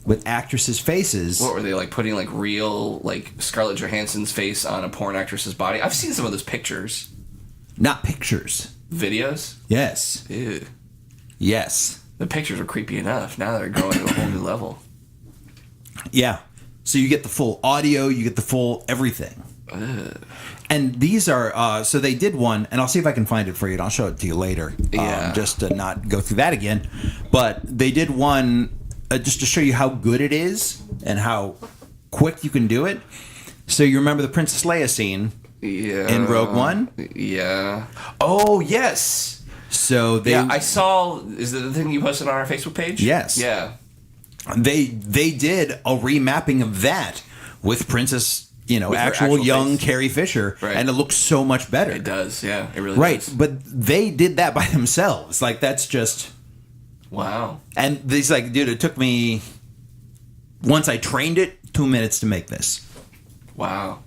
with actresses' faces. What were they, like, putting like real, like, Scarlett Johansson's face on a porn actress's body? I've seen some of those pictures. Not pictures. Videos? Yes. Ew. Yes. The pictures are creepy enough. Now they're going to a whole new level. Yeah. So you get the full audio, you get the full everything. Ugh. And these are, so they did one, and I'll see if I can find it for you, and I'll show it to you later. Yeah. Just to not go through that again. But they did one just to show you how good it is and how quick you can do it. So you remember the Princess Leia scene in Rogue One? Yeah. Oh, yes. So they... Yeah, I saw... Is that the thing you posted on our Facebook page? Yes. Yeah. They did a remapping of that with Princess... With actual young face. Carrie Fisher, right. And it looks so much better. It does, yeah, it really right, does. But they did that by themselves. Like, that's just... Wow. And he's like, dude, it took me... Once I trained it, 2 minutes to make this. Wow.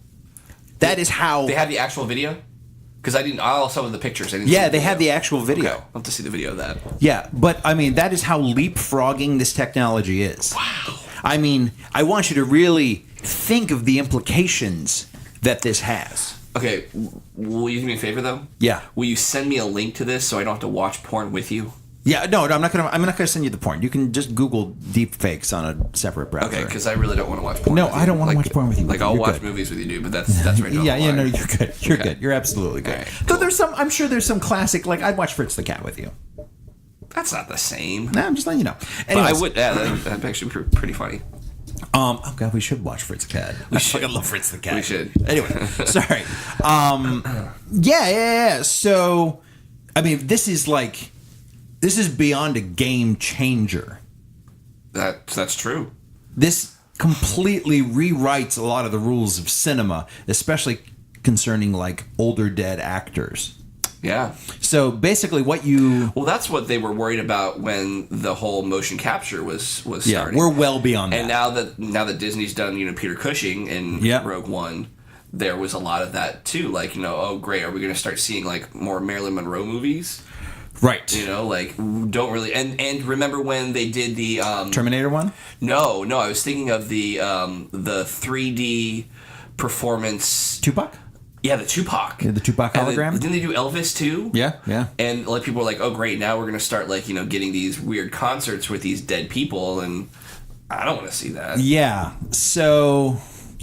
That is how... They have the actual video? Because I saw some of the pictures. I didn't Yeah, see the they video. have the actual video. Okay. I'll have to see the video of that. Yeah, but, I mean, that is how leapfrogging this technology is. Wow. I mean, I want you to really think of the implications that this has. Okay, will you do me a favor though? Yeah. Will you send me a link to this so I don't have to watch porn with you? Yeah, no, I'm not gonna send you the porn. You can just Google deepfakes on a separate browser. Okay, because I really don't want to watch porn. No, with you. I don't want to watch porn with you. Like I'll You're watch good. movies with you, dude. But that's right. Yeah, no, you're good. You're good. You're absolutely good. Right, Though there's some, I'm sure there's some classic. Like I'd watch Fritz the Cat with you. That's not the same. Nah, I'm just letting you know. But Anyways, I would. Yeah, that'd actually be pretty funny. Oh god, we should watch Fritz the Cat. I fucking love Fritz the Cat. We should. Anyway, sorry. Yeah. So, I mean, this is beyond a game changer. That's true. This completely rewrites a lot of the rules of cinema, especially concerning like older dead actors. Yeah. So basically, well, that's what they were worried about when the whole motion capture was starting. Yeah, we're well beyond that. And now that Disney's done, Peter Cushing in Rogue One, there was a lot of that too. Like, oh great, are we going to start seeing like more Marilyn Monroe movies? Right. Like don't really. And remember when they did the Terminator one? No, I was thinking of the 3D performance. Tupac? Yeah, the Tupac. Yeah, the Tupac hologram? Didn't they do Elvis too? Yeah. And like people were like, "Oh, great! Now we're gonna start like getting these weird concerts with these dead people," and I don't want to see that. Yeah. So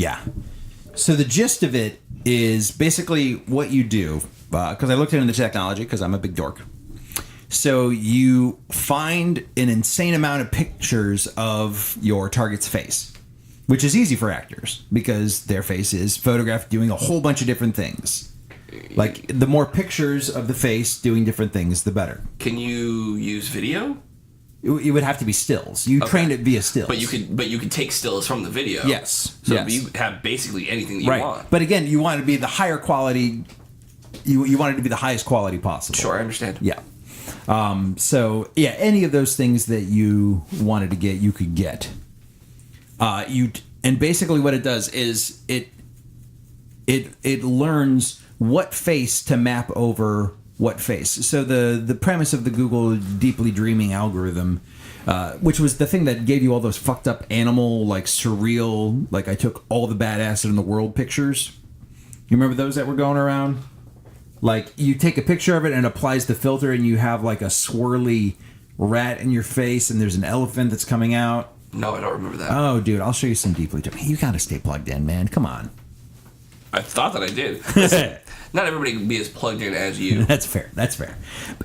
the gist of it is basically what you do, because I looked into the technology because I'm a big dork. So you find an insane amount of pictures of your target's face, which is easy for actors because their face is photographed doing a whole bunch of different things. Like, the more pictures of the face doing different things, the better. Can you use video? It would have to be stills. You trained it via stills. But you could take stills from the video. Yes. So yes. you have basically anything that you want. But again, you want it to be the higher quality. You want it to be the highest quality possible. Sure, I understand. Yeah. So yeah, any of those things that you wanted to get, you could get. And basically what it does is it learns what face to map over what face. So the premise of the Google deeply dreaming algorithm, which was the thing that gave you all those fucked up animal, like surreal, like I took all the bad acid in the world pictures. You remember those that were going around? Like, you take a picture of it and it applies the filter and you have like a swirly rat in your face and there's an elephant that's coming out. No, I don't remember that. Oh, dude, I'll show you some deeply dreaming. You gotta stay plugged in, man. Come on. I thought that I did. Listen, not everybody can be as plugged in as you. That's fair. That's fair.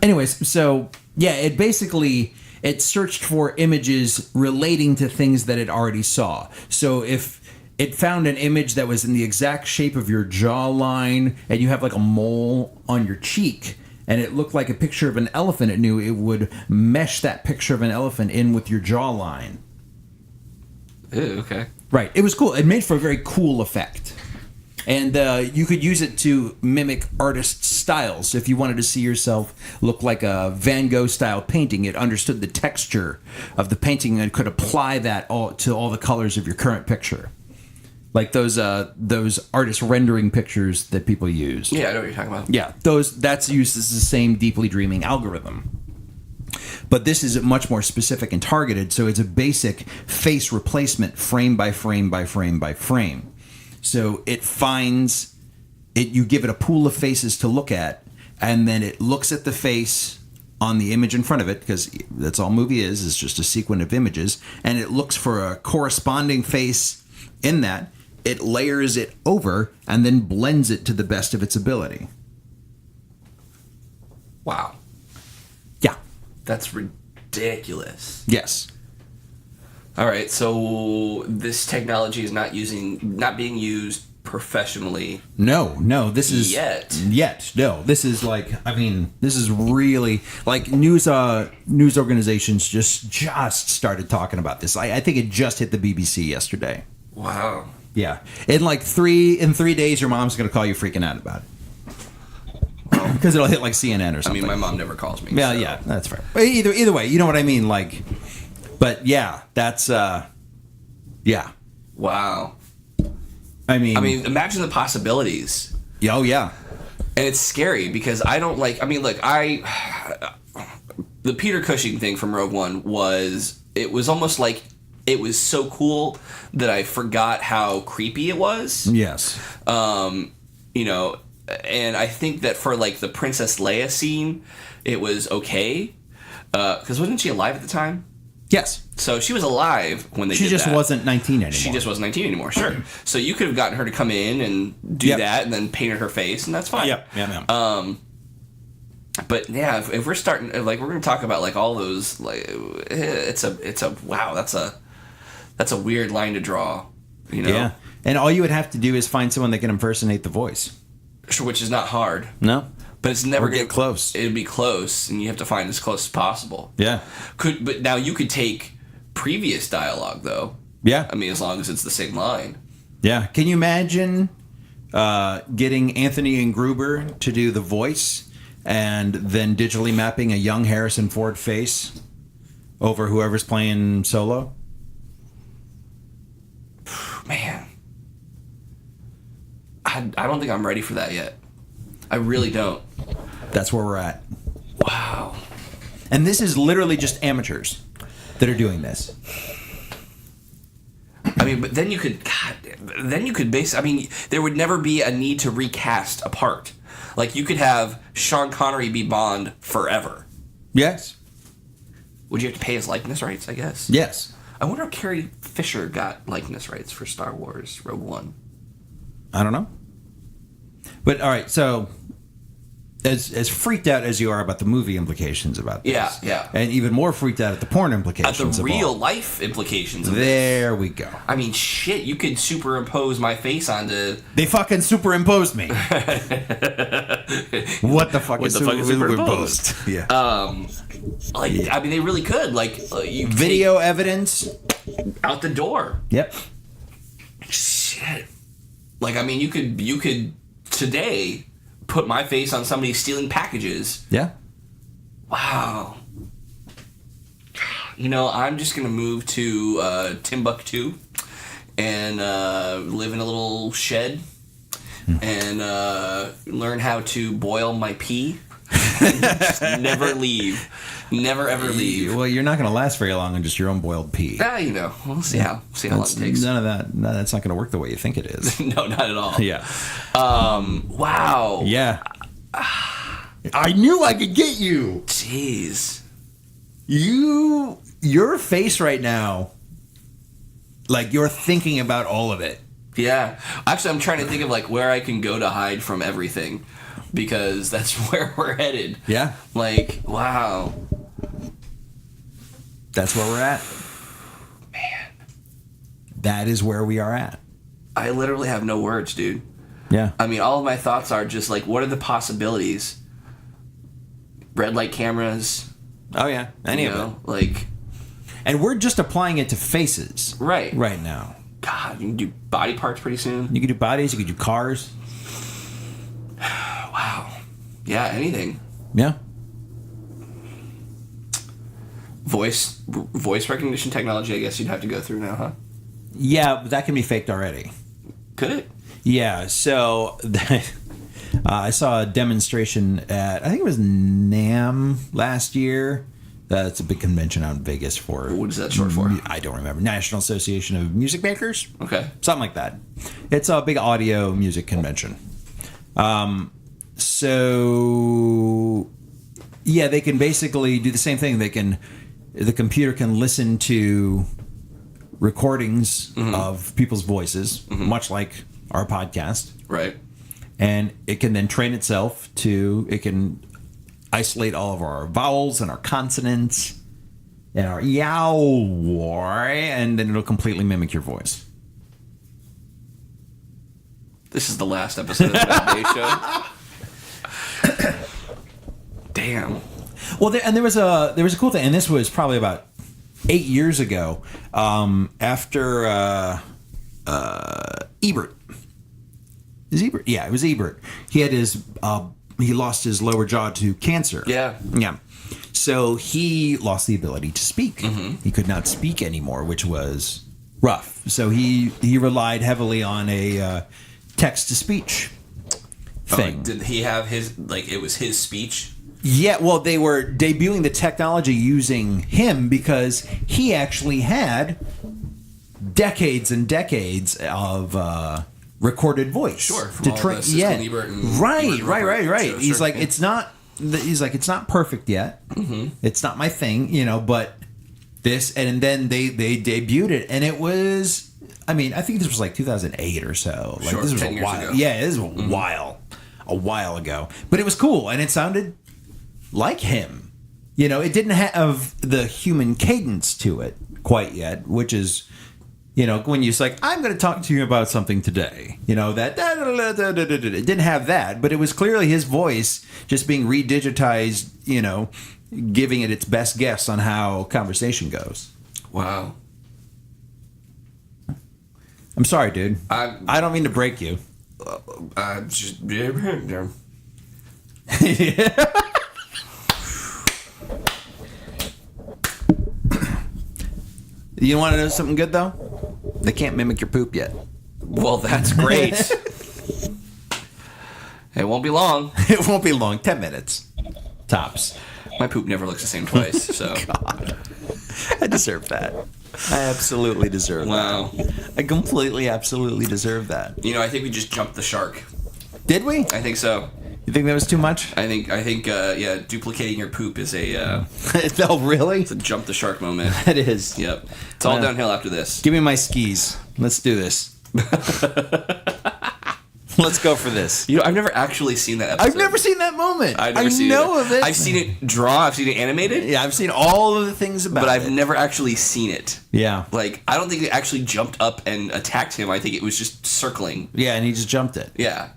Anyways, so yeah, it searched for images relating to things that it already saw. So if it found an image that was in the exact shape of your jawline and you have like a mole on your cheek and it looked like a picture of an elephant, it knew it would mesh that picture of an elephant in with your jawline. Ew, okay. Right. It was cool. It made for a very cool effect. And you could use it to mimic artists' styles. If you wanted to see yourself look like a Van Gogh-style painting, it understood the texture of the painting and could apply that to all the colors of your current picture. Like those artist rendering pictures that people use. Yeah, I know what you're talking about. Yeah, that's used as the same deeply dreaming algorithm. But this is much more specific and targeted, so it's a basic face replacement frame by frame by frame by frame. So it finds it. You give it a pool of faces to look at, and then it looks at the face on the image in front of it, because that's all movie is just a sequence of images, and it looks for a corresponding face in that. It layers it over and then blends it to the best of its ability. Wow. Yeah. That's ridiculous. Yes. All right, so this technology is not being used professionally. No, this is no. This is this is really like news organizations just started talking about this. I think it just hit the BBC yesterday. Wow. Yeah. In 3 days your mom's going to call you freaking out about it. Because it'll hit like CNN or something. I mean, my mom never calls me. Yeah, so. yeah, that's fair. But either way, you know what I mean, like. But yeah, that's yeah. Wow. I mean, imagine the possibilities. Oh yeah. And it's scary because I don't like. I mean, look, the Peter Cushing thing from Rogue One was almost like it was so cool that I forgot how creepy it was. Yes. You know, and I think that for like the Princess Leia scene, it was okay because wasn't she alive at the time? Yes. So she was alive when they did that. She just wasn't 19 anymore. She just wasn't 19 anymore, sure. So you could have gotten her to come in and do that and then painted her face, and that's fine. Yeah. But yeah, if we're starting, like, we're going to talk about, like, all those, like, it's a wow, that's a weird line to draw, you know? Yeah. And all you would have to do is find someone that can impersonate the voice. Sure, which is not hard. No. But it's never going to get close. It'd be close, and you have to find as close as possible. Yeah. But now you could take previous dialogue, though. Yeah. I mean, as long as it's the same line. Yeah. Can you imagine getting Anthony and Gruber to do the voice and then digitally mapping a young Harrison Ford face over whoever's playing Solo? Man. I don't think I'm ready for that yet. I really don't. That's where we're at. Wow. And this is literally just amateurs that are doing this. I mean, but then you could there would never be a need to recast a part. Like, you could have Sean Connery be Bond forever. Yes. Would you have to pay his likeness rights, I guess? Yes. I wonder if Carrie Fisher got likeness rights for Star Wars Rogue One. I don't know. But all right, so as freaked out as you are about the movie implications about this. Yeah. And even more freaked out at the porn At implications the of real all. life implications of this. There we go. I mean, shit, you could superimpose my face onto... They fucking superimposed me. What the fuck is superimposed? Yeah. I mean, they really could. Like, you Video evidence. out the door. Yep. Shit. Like, I mean, you could today put my face on somebody stealing packages. Yeah. Wow. You know, I'm just gonna move to Timbuktu and live in a little shed and learn how to boil my pee. Just never leave. Never ever leave. Well, you're not going to last very long on just your own boiled pee. You know, we'll see how long it takes. None of that. No, that's not going to work the way you think it is. No, not at all. Yeah. Wow. Yeah. I knew I could get you. Jeez. Your face right now, like you're thinking about all of it. Yeah. Actually, I'm trying to think of like where I can go to hide from everything, because that's where we're headed. Yeah. Like, wow. That's where we're at. Man. That is where we are at. I literally have no words, dude. Yeah. I mean, all of my thoughts are just like, what are the possibilities? Red light cameras. Oh, yeah. Any of it. Like. And we're just applying it to faces. Right. Right now. God, you can do body parts pretty soon. You could do bodies. You could do cars. Wow. Yeah, anything. Yeah. Voice recognition technology, I guess you'd have to go through now, huh? Yeah, but that can be faked already. Could it? Yeah, so I saw a demonstration at, I think it was NAMM last year. That's a big convention out in Vegas for... What is that short for? I don't remember. National Association of Music Makers? Okay. Something like that. It's a big audio music convention. So, yeah, they can basically do the same thing. The computer can listen to recordings of people's voices, much like our podcast. Right. And it can then train itself it can isolate all of our vowels and our consonants and our yow, and then it'll completely mimic your voice. This is the last episode of the Matt Day Show. Damn. Well, there was a cool thing, and this was probably about 8 years ago. After Ebert. Is Ebert? Yeah, it was Ebert. He had he lost his lower jaw to cancer. Yeah. Yeah. So he lost the ability to speak. He could not speak anymore, which was rough. So he relied heavily on a text-to-speech thing. Did he have it was his speech? Yeah, well, they were debuting the technology using him because he actually had decades and decades of recorded voice. Sure, from all the Siskel and Ebert and right. Shows, He's sure. like, it's not perfect yet. It's not my thing, but this, and then they debuted it, and it was, I mean, I think this was like 2008 or so. Like, Sure, this was 10 a years while. ago. Yeah, this was a while ago, but it was cool, and it sounded like him. It didn't have the human cadence to it quite yet, which is, when you're like, I'm going to talk to you about something today, that it didn't have that, but it was clearly his voice just being redigitized, giving it its best guess on how conversation goes. Wow. I'm sorry, dude. I don't mean to break you. Just You want to know something good, though? They can't mimic your poop yet. Well, that's great. It won't be long. It won't be long. 10 minutes. Tops. My poop never looks the same twice, so. God. I deserve that. I absolutely deserve Wow. that. I completely, absolutely deserve that. I think we just jumped the shark. Did we? I think so. You think that was too much? I think, yeah, duplicating your poop is a Oh, really? it's a jump the shark moment. It is. Yep. It's all downhill after this. Give me my skis. Let's do this. Let's go for this. You know, I've never actually seen that episode. I've never seen that moment. I've never seen know of it. I've seen it drawn. I've seen it animated. Yeah, I've seen all of the things about it. But I've never actually seen it. Yeah. Like, I don't think it actually jumped up and attacked him. I think it was just circling. Yeah, and he just jumped it. Yeah.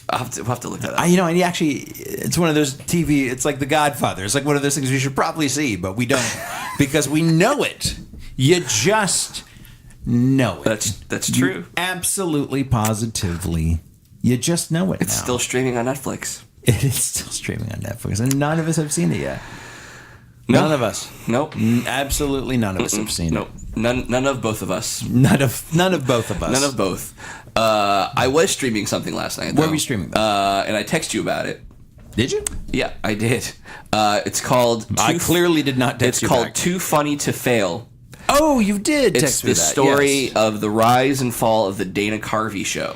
We'll have to look that up. And he actually, it's one of those TV, it's like The Godfather. It's like one of those things we should probably see, but we don't. Because we know it. You just know it. That's true. Absolutely, positively. You just know it It's now. still streaming on Netflix. It is still streaming on Netflix, and none of us have seen it yet. Nope. None of us. Nope. Absolutely none of us have seen Nope. it. None of both of us. None of both of us. None of both. I was streaming something last night. Where were you streaming? And I texted you about it. Did you? Yeah, I did. It's called. I clearly did not text you It's called back. Too Funny to Fail. Oh, you did It's text me the that. story Yes. of the rise and fall of the Dana Carvey show.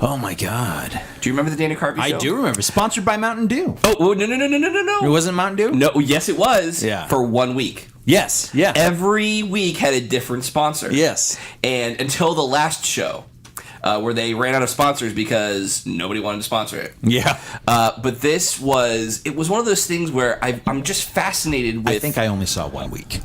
Oh my God. Do you remember the Dana Carvey show? I do remember. Sponsored by Mountain Dew. Oh, no. It wasn't Mountain Dew? No, yes, it was. Yeah. For 1 week. Yes. Yeah. Every week had a different sponsor. Yes. And until the last show, where they ran out of sponsors because nobody wanted to sponsor it. Yeah. But it was one of those things where I'm just fascinated with. I think I only saw 1 week.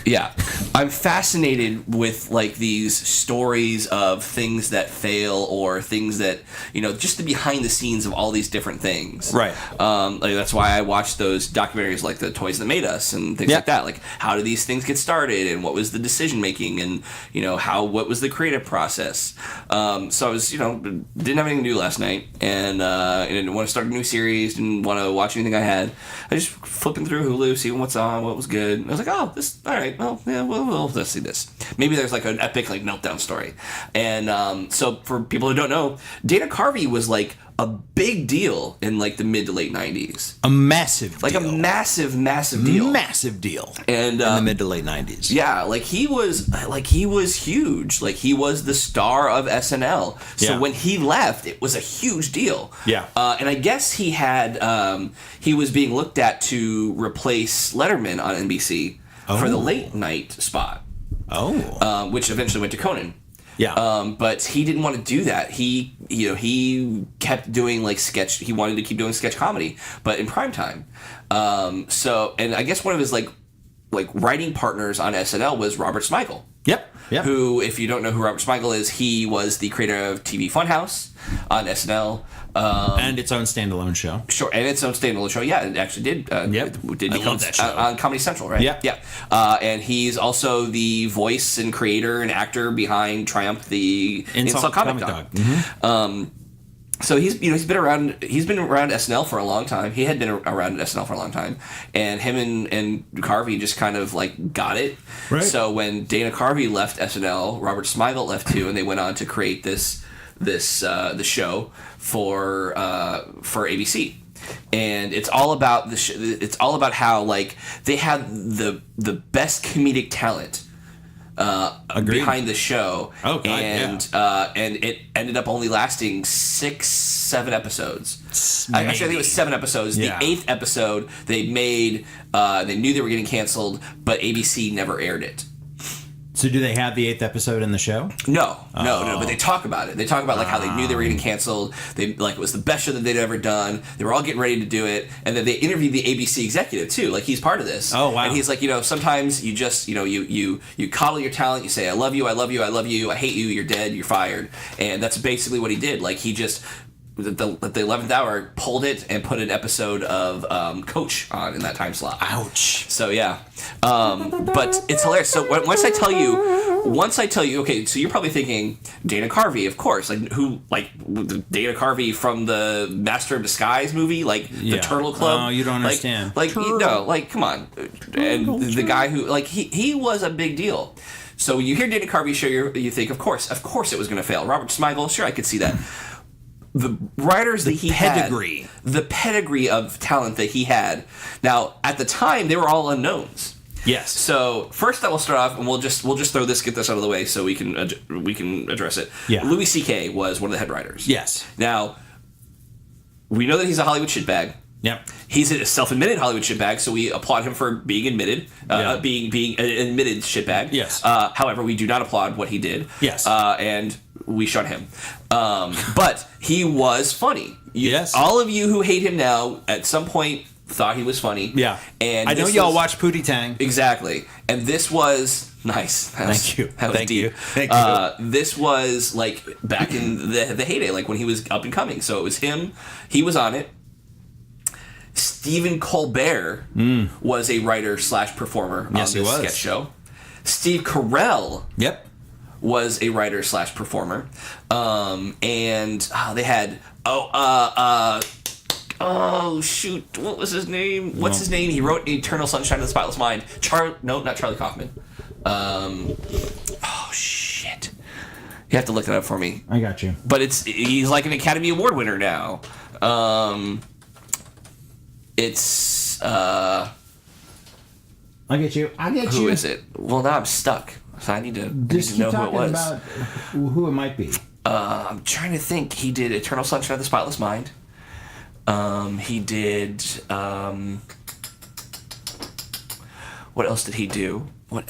Yeah. I'm fascinated with like these stories of things that fail or things that, just the behind the scenes of all these different things. Right. Like that's why I watched those documentaries like The Toys That Made Us and things like that. Like how did these things get started and what was the decision making and, what was the creative process. So I was, didn't have anything to do last night and I didn't want to start a new series, didn't want to watch anything I had. I just flipping through Hulu, seeing what's on, what was good. And I was like, oh, this, all right, well, yeah, well, let's see this. Maybe there's like an epic like meltdown story. And so for people who don't know, Dana Carvey was like a big deal in like the mid to late 90s. A massive deal. Like a massive deal. Massive deal. And in the mid to late 90s. Yeah, like he was huge. Like he was the star of SNL. So when he left, it was a huge deal. Yeah. And I guess he was being looked at to replace Letterman on NBC for the late night spot. Oh. Which eventually went to Conan. Yeah. But he didn't want to do that. He kept doing like sketch. He wanted to keep doing sketch comedy, but in prime time. And I guess one of his like writing partners on SNL was Robert Smigel. Yep. Who, if you don't know who Robert Smigel is, he was the creator of TV Funhouse on SNL. And its own standalone show. Sure, and its own standalone show. Yeah, it actually did. Did become that show. on Comedy Central, right? Yeah. And he's also the voice and creator and actor behind Triumph, the Insult Comic Dog. Mm-hmm. So he's been around SNL for a long time. He had been around SNL for a long time, and him and Carvey just kind of like got it. Right. So when Dana Carvey left SNL, Robert Smigel left too, and they went on to create the show for ABC. And it's all about it's all about how like they had the best comedic talent behind the show. Oh, God, and it ended up only lasting 6-7 episodes. Actually, I think it was 7 episodes. Yeah. The 8th episode they made, they knew they were getting canceled, but ABC never aired it. So do they have the 8th episode in the show? No, but they talk about it. They talk about like how they knew they were getting canceled. They like it was the best show that they'd ever done. They were all getting ready to do it, and then they interviewed the ABC executive too. Like he's part of this. Oh wow! And he's like, sometimes you just you coddle your talent. You say, I love you, I love you, I love you. I hate you. You're dead. You're fired. And that's basically what he did. Like he just. At the 11th hour, pulled it and put an episode of Coach on in that time slot. Ouch. So yeah, but it's hilarious. So once I tell you, okay, so you're probably thinking Dana Carvey, of course, like who, like Dana Carvey from the Master of Disguise movie, like the Turtle Club. Oh, you don't understand. Like come on, and the guy who like he was a big deal. So when you hear Dana Carvey show, you think, of course it was going to fail. Robert Smigel, sure, I could see that. The writers that he had, the pedigree of talent that he had. Now, at the time, they were all unknowns. Yes. So first, I will start off, and we'll just get this out of the way so we can address it. Yeah. Louis C.K. was one of the head writers. Yes. Now, we know that he's a Hollywood shitbag. Yep. He's a self-admitted Hollywood shitbag, so we applaud him for being admitted, being an admitted shitbag. Yes. However, we do not applaud what he did. Yes. And we shun him. But he was funny. Yes. All of you who hate him now, at some point, thought he was funny. Yeah. And I know y'all watch Pootie Tang. Exactly. And this was nice. Thank you. That was Thank deep. you. Thank you. This was like back in the heyday, like when he was up and coming. So it was him. He was on it. Stephen Colbert was a writer / performer on this sketch show. Steve Carell was a writer / performer. And they had oh shoot, what was his name? What's his name? He wrote Eternal Sunshine of the Spotless Mind. Not Charlie Kaufman. Oh shit. You have to look that up for me. I got you. But he's like an Academy Award winner now. It's I get you. Who is it? Well, now I'm stuck. So I need to know who it was. About who it might be. I'm trying to think. He did Eternal Sunshine of the Spotless Mind. He did. What else did he do? I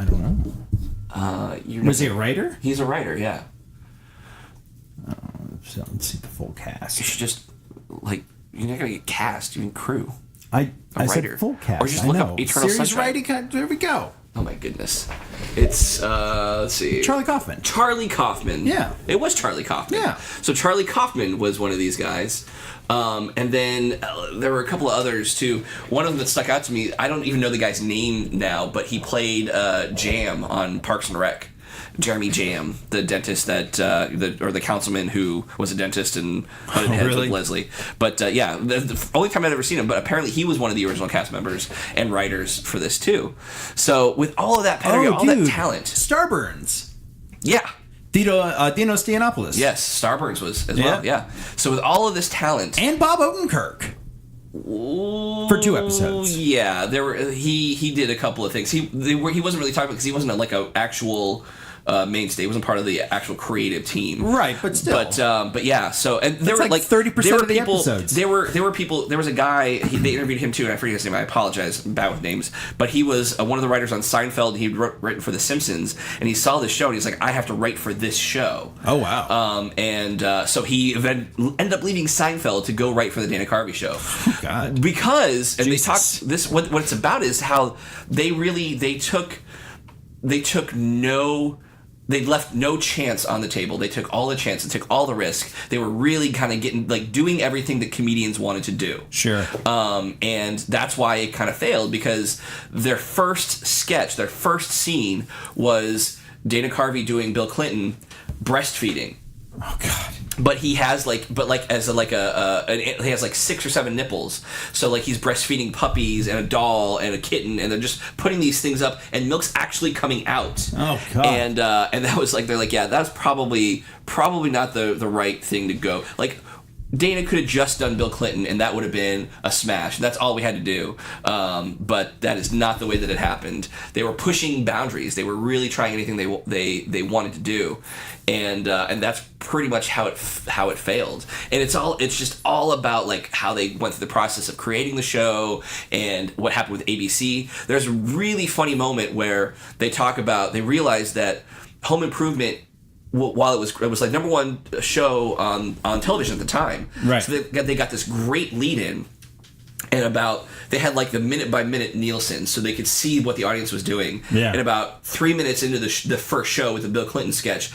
don't know. Was he a writer? He's a writer, yeah. So let's see the full cast. You should just you're not gonna get cast. You mean crew. I writer. said full cast. Or just look up Eternal Series Sunshine. writing. There we go. Oh my goodness. It's let's see. Charlie Kaufman. Charlie Kaufman. Yeah. It was Charlie Kaufman. Yeah. So Charlie Kaufman was one of these guys. And then there were a couple of others too. One of them that stuck out to me, I don't even know the guy's name now, but he played Jam on Parks and Rec. Jeremy Jam, the dentist or the councilman who was a dentist and butted heads with Leslie. But the only time I'd ever seen him, but apparently he was one of the original cast members and writers for this too. So with all of that pedigree, all that talent. Starburns. Yeah. Dino Stianopoulos. Yes, Starburns was as well, yeah. So with all of this talent. And Bob Odenkirk. For 2 episodes. Yeah, there were he did a couple of things. He wasn't really talking about because he wasn't like an actual mainstay. He wasn't part of the actual creative team. Right, but still. But yeah, so and there were like 30% of the episodes. There were people. There was a guy. They interviewed him too, and I forget his name. I apologize. I'm bad with names. But he was one of the writers on Seinfeld. He'd written for The Simpsons, and he saw this show, and he's like, I have to write for this show. Oh wow. So he ended up leaving Seinfeld to go write for the Dana Carvey show. Oh, God. Because and Jesus. They talked this. What it's about is how they left no chance on the table. They took all the chance. They took all the risk. They were really kind of doing everything that comedians wanted to do. Sure. And that's why it kind of failed, because their first sketch, their first scene was Dana Carvey doing Bill Clinton breastfeeding. Oh God. But he has he has like 6 or 7 nipples. So like he's breastfeeding puppies and a doll and a kitten, and they're just putting these things up, and milk's actually coming out. Oh God. And that was like, they're like, yeah, that's probably not the right thing to go. Like Dana could have just done Bill Clinton, and that would have been a smash. That's all we had to do. But that is not the way that it happened. They were pushing boundaries. They were really trying anything they wanted to do, and that's pretty much how it failed. And it's just all about like how they went through the process of creating the show and what happened with ABC. There's a really funny moment where they realized that Home Improvement, while it was like number one show on television at the time, right? So they got this great lead in, and they had like the minute by minute Nielsen, so they could see what the audience was doing. Yeah. And about 3 minutes into the first show with the Bill Clinton sketch,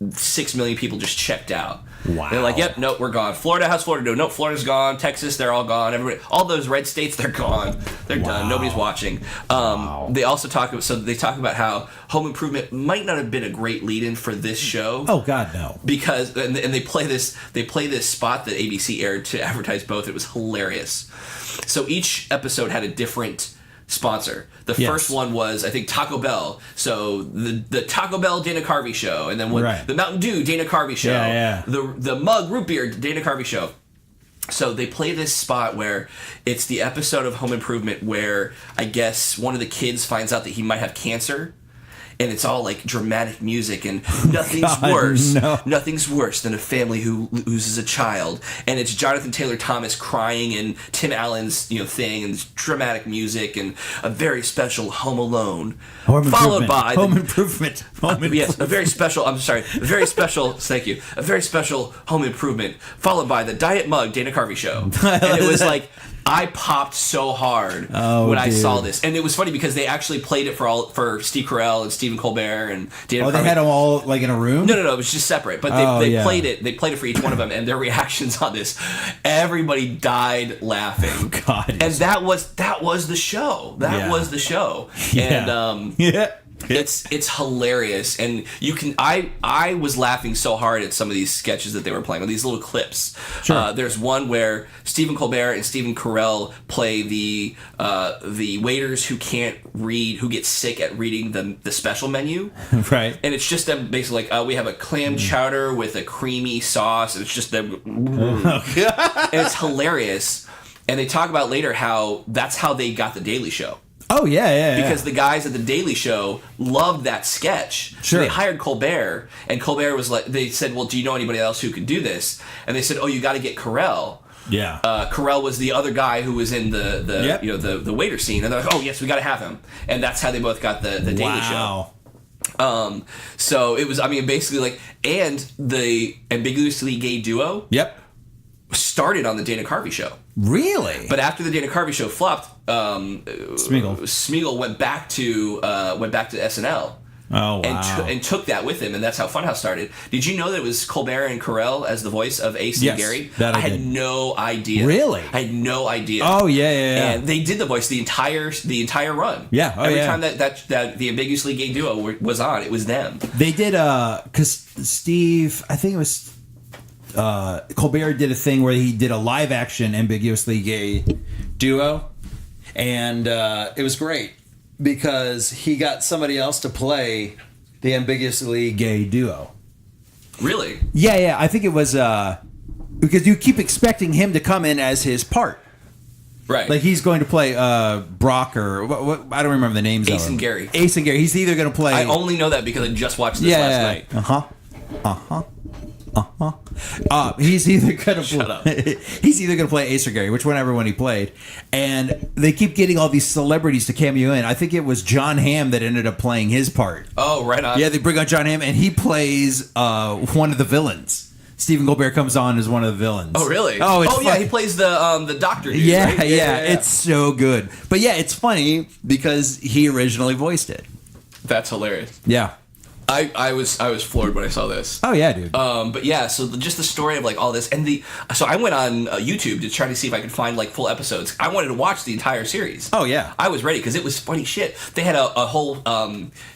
6 million people just checked out. Wow. They're like, yep, nope, we're gone. Florida, how's Florida doing? Nope, Florida's gone. Texas, they're all gone. Everybody, all those red states, they're gone. They're done. Nobody's watching. They also talk about how Home Improvement might not have been a great lead-in for this show. Oh God, no. Because and they play this spot that ABC aired to advertise both. It was hilarious. So each episode had a different sponsor. The first one was, I think, Taco Bell. So the Taco Bell Dana Carvey show, and then the Mountain Dew Dana Carvey show. Yeah. The mug root beer Dana Carvey show. So they play this spot where it's the episode of Home Improvement where I guess one of the kids finds out that he might have cancer, and it's all like dramatic music, and nothing's worse than a family who loses a child, and it's Jonathan Taylor Thomas crying and Tim Allen's thing, and this dramatic music and a very special Home Alone, followed by Home Improvement. Yes, a very special. I'm sorry, a very special. Thank you. A very special Home Improvement, followed by the Diet Mug Dana Carvey show, and it was like. I popped so hard when I saw this, and it was funny because they actually played it for Steve Carell and Stephen Colbert and Dana. Oh, they had them all like in a room. No, it was just separate. But they played it. They played it for each one of them, and their reactions on this, everybody died laughing. Oh, God, and that was the show. That was the show. And It's hilarious, and you can. I was laughing so hard at some of these sketches that they were playing, or these little clips. Sure. There's one where Stephen Colbert and Stephen Carell play the waiters who can't read, who get sick at reading the special menu. Right. And it's just them basically like, we have a clam chowder with a creamy sauce, and it's just them. And it's hilarious. And they talk about later how that's how they got the Daily Show. Oh, yeah. Because the guys at the Daily Show loved that sketch. Sure. So they hired Colbert, and Colbert was like, they said, well, do you know anybody else who could do this? And they said, oh, you got to get Carell. Yeah. Carell was the other guy who was in the waiter scene. And they're like, oh, yes, we got to have him. And that's how they both got the Daily Show. So it was, basically like, and the ambiguously gay duo. Yep. Started on the Dana Carvey show. Really? But after the Dana Carvey show flopped, Smeagol went back to SNL. Oh, wow. And took that with him, and that's how Funhouse started. Did you know that it was Colbert and Carell as the voice of Ace and Gary? That I had no idea. Really? I had no idea. Oh, yeah. And they did the voice the entire run. Yeah. Every time that the ambiguously gay duo was on, it was them. They did because Steve, I think it was Colbert did a thing where he did a live action ambiguously gay duo, and it was great because he got somebody else to play the ambiguously gay duo. Really? Yeah. I think it was because you keep expecting him to come in as his part. Right. Like he's going to play Brock or what, I don't remember the names. Ace and Gary. Ace and Gary. He's either going to play. I only know that because I just watched this last night. He's either gonna play Ace or Gary, whichever one he played, and they keep getting all these celebrities to cameo in. I think it was John Hamm that ended up playing his part. Oh, right on. Yeah, they bring on John Hamm, and he plays one of the villains. Stephen Colbert comes on as one of the villains. Oh, really? Oh, yeah, he plays the doctor dude, yeah, right? yeah, it's so good. But yeah, it's funny because he originally voiced it. That's hilarious. Yeah. I was floored when I saw this. Oh yeah, dude. But yeah, so just the story of like all this, and so I went on YouTube to try to see if I could find like full episodes. I wanted to watch the entire series. Oh yeah, I was ready because it was funny shit. They had a whole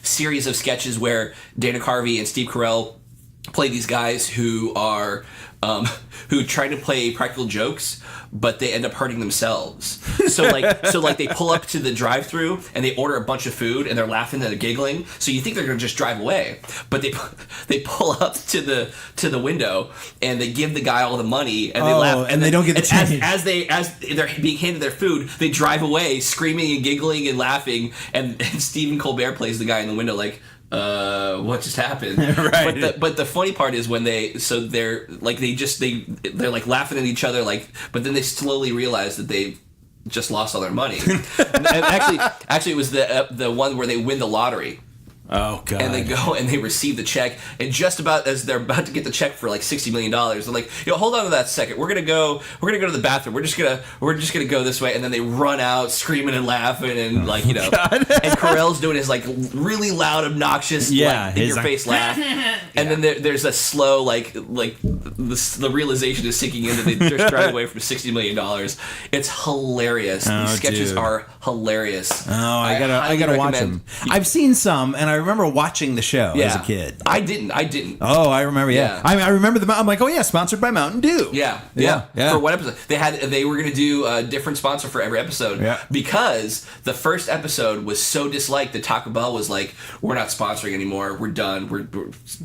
series of sketches where Dana Carvey and Steve Carell play these guys who are who try to play practical jokes, but they end up hurting themselves. So like they pull up to the drive-thru and they order a bunch of food and they're laughing and they're giggling. So you think they're gonna just drive away, but they pull up to the window and they give the guy all the money and they laugh and they don't get the change. As they're being handed their food, they drive away screaming and giggling and laughing. And Stephen Colbert plays the guy in the window like, what just happened? Right. But the funny part is when they're like laughing at each other, like, but then they slowly realize that they just lost all their money. And actually, it was the one where they win the lottery. Oh god! And they go and they receive the check, and just about as they're about to get the check for like $60 million, they're like, hold on to that second. We're gonna go to the bathroom. We're just gonna go this way, and then they run out screaming and laughing and like and Carell's doing his like really loud, obnoxious, like in your face laugh, and then there's a slow like the realization is sinking in that they're driving away from $60 million. It's hilarious. These sketches are hilarious. Oh, I gotta watch them. I've seen some, and I remember watching the show as a kid. I didn't. Oh, I remember. Yeah. I remember I'm like, oh yeah, sponsored by Mountain Dew. Yeah. For one episode, they were gonna do a different sponsor for every episode. Yeah. Because the first episode was so disliked that Taco Bell was like, we're not sponsoring anymore. We're done. We're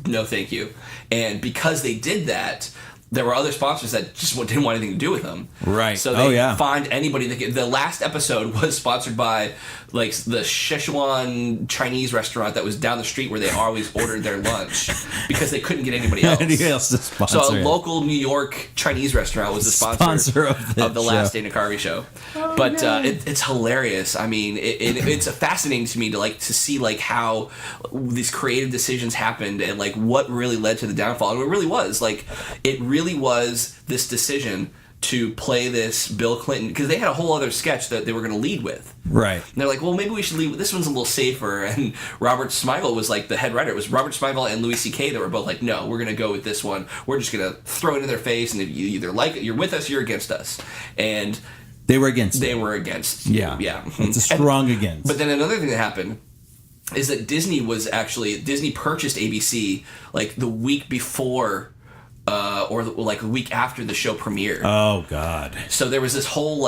no, thank you. And because they did that, there were other sponsors that just didn't want anything to do with them. Right. So they find anybody that the last episode was sponsored by like the Szechuan Chinese restaurant that was down the street where they always ordered their lunch because they couldn't get anybody else. Anybody else to sponsor so a local New York Chinese restaurant was the sponsor of the last Dana Carvey show. But it's hilarious. I mean, it's fascinating to me to see like how these creative decisions happened and like what really led to the downfall. And it really was this decision to play this Bill Clinton, because they had a whole other sketch that they were going to lead with. Right. And they're like, well, maybe we should lead with this one's a little safer. And Robert Smigel was like the head writer. It was Robert Smigel and Louis C.K. that were both like, no, we're going to go with this one. We're just going to throw it in their face, and if you either like it, you're with us, you're against us. And they were against. Yeah. It's a strong against. But then another thing that happened is that Disney purchased ABC like the week before. Or like a week after the show premiered. Oh God! So there was this whole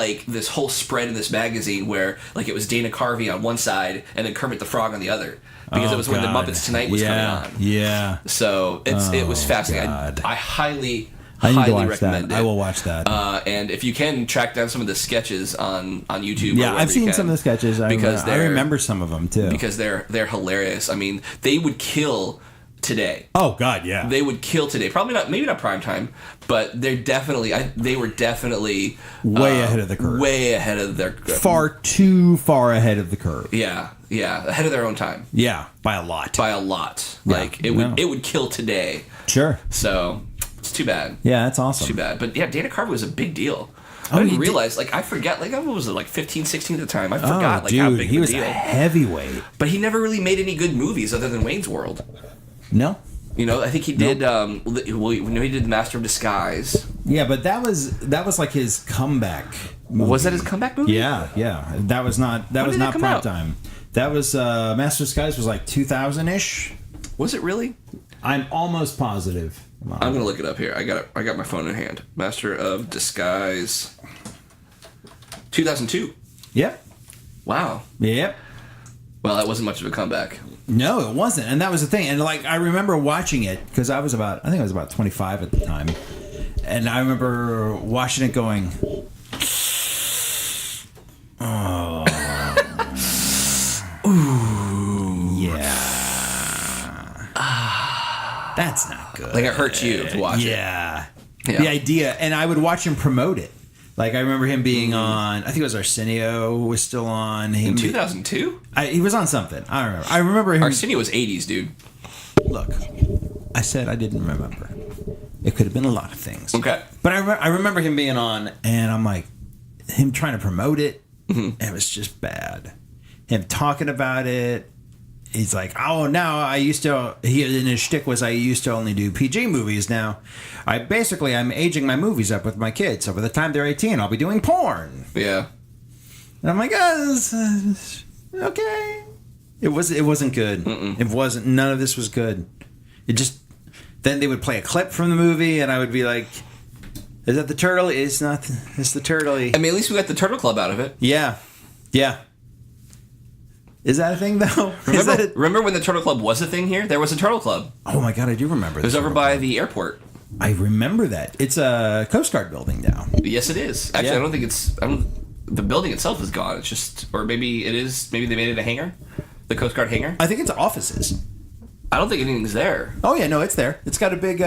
spread in this magazine where like it was Dana Carvey on one side and then Kermit the Frog on the other, because it was when the Muppets Tonight was coming on. Yeah. So it was fascinating. I highly recommend it. I will watch that. And if you can track down some of the sketches on YouTube. Yeah, I've seen some of the sketches. I remember some of them too because they're hilarious. I mean, they would kill today. Oh God, yeah. They would kill today. Maybe not prime time, but they were definitely way ahead of the curve. Way ahead of their too far ahead of the curve. Yeah, ahead of their own time. Yeah, by a lot. Like it would kill today. Sure. So it's too bad. Yeah, that's awesome. It's too bad. But yeah, Dana Carvey was a big deal. I didn't realize, I forget, what was it, 15, 16 at the time? I forgot, how big he the deal. was a heavyweight. But he never really made any good movies other than Wayne's World. No. I think he did. He did Master of Disguise. Yeah, but that was like his comeback movie. Was that his comeback movie? Yeah. That was not prime time. That was Master of Disguise was like 2000-ish. Was it really? I'm almost positive. I'm gonna look it up here. I got my phone in hand. Master of Disguise, 2002. Yep. Wow. Yep. Well, that wasn't much of a comeback. No, it wasn't, and that was the thing. And I remember watching it because I was about 25 at the time, and I remember watching it going, oh, ooh, yeah, that's not good. Like it hurts you to watch it. Yeah, the idea, and I would watch him promote it. Like, I remember him being on, I think it was Arsenio was still on. In 2002? He was on something. I don't remember. I remember him. Arsenio was 80s, dude. Look, I said I didn't remember. It could have been a lot of things. Okay. But I remember him being on, and I'm like, him trying to promote it, and it was just bad. Him talking about it. He's like, oh, now and his shtick was I used to only do PG movies. Now, I'm aging my movies up with my kids. So by the time they're 18, I'll be doing porn. Yeah. And I'm like, okay. It wasn't good. It wasn't. None of this was good. Then they would play a clip from the movie, and I would be like, is that the turtle? It's not. It's the turtle. I mean, at least we got the Turtle Club out of it. Yeah. Is that a thing, though? Remember when the Turtle Club was a thing here? There was a Turtle Club. Oh, my God, I do remember. It was over by the airport. I remember that. It's a Coast Guard building now. Yes, it is. Actually, I don't think it's... the building itself is gone. It's just... Or maybe it is... Maybe they made it a hangar? The Coast Guard hangar? I think it's offices. I don't think anything's there. Oh, yeah, no, it's there. It's got a big...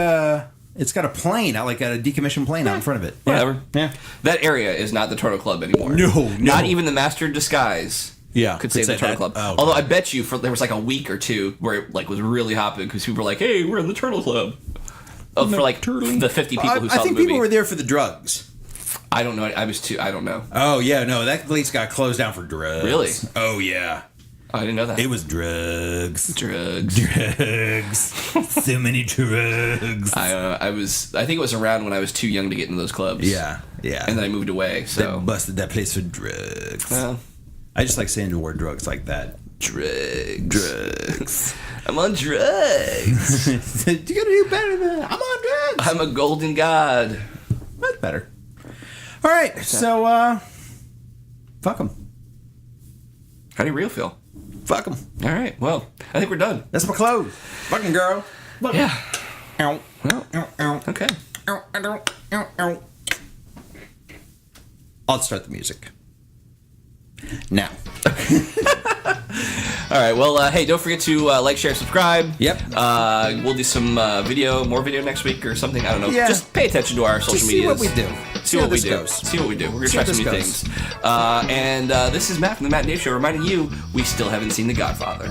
It's got a plane, like a decommissioned plane out in front of it. Whatever. Yeah. That area is not the Turtle Club anymore. No. Not even the Master of Disguise... Yeah, could say the Turtle Club. Oh, although I bet you there was like a week or two where it was really hopping because people were like, "Hey, we're in the Turtle Club." For the 50 people who saw the movie. I think people were there for the drugs. I don't know. I don't know. Oh yeah, no, that place got closed down for drugs. Really? Oh yeah. I didn't know that. It was drugs. So many drugs. I think it was around when I was too young to get into those clubs. Yeah. And then I moved away. So they busted that place for drugs. Well. I just like saying the word drugs like that. Drugs. I'm on drugs. You gotta do better than that. I'm on drugs. I'm a golden god. That's better. All right, so fuck them. How do you real feel? Fuck them. All right, well, I think we're done. That's my clothes. Fucking girl. Yeah. Ow. Well, ow, ow. okay. I'll start the music. Now. All right. Well, hey, don't forget to like, share, subscribe. Yep. We'll do some more video next week or something. I don't know. Yeah. Just pay attention to our social media. See what we do. See what we do. See what we do. We're gonna try some new things. And this is Matt from the Matt and Dave Show, reminding you we still haven't seen The Godfather.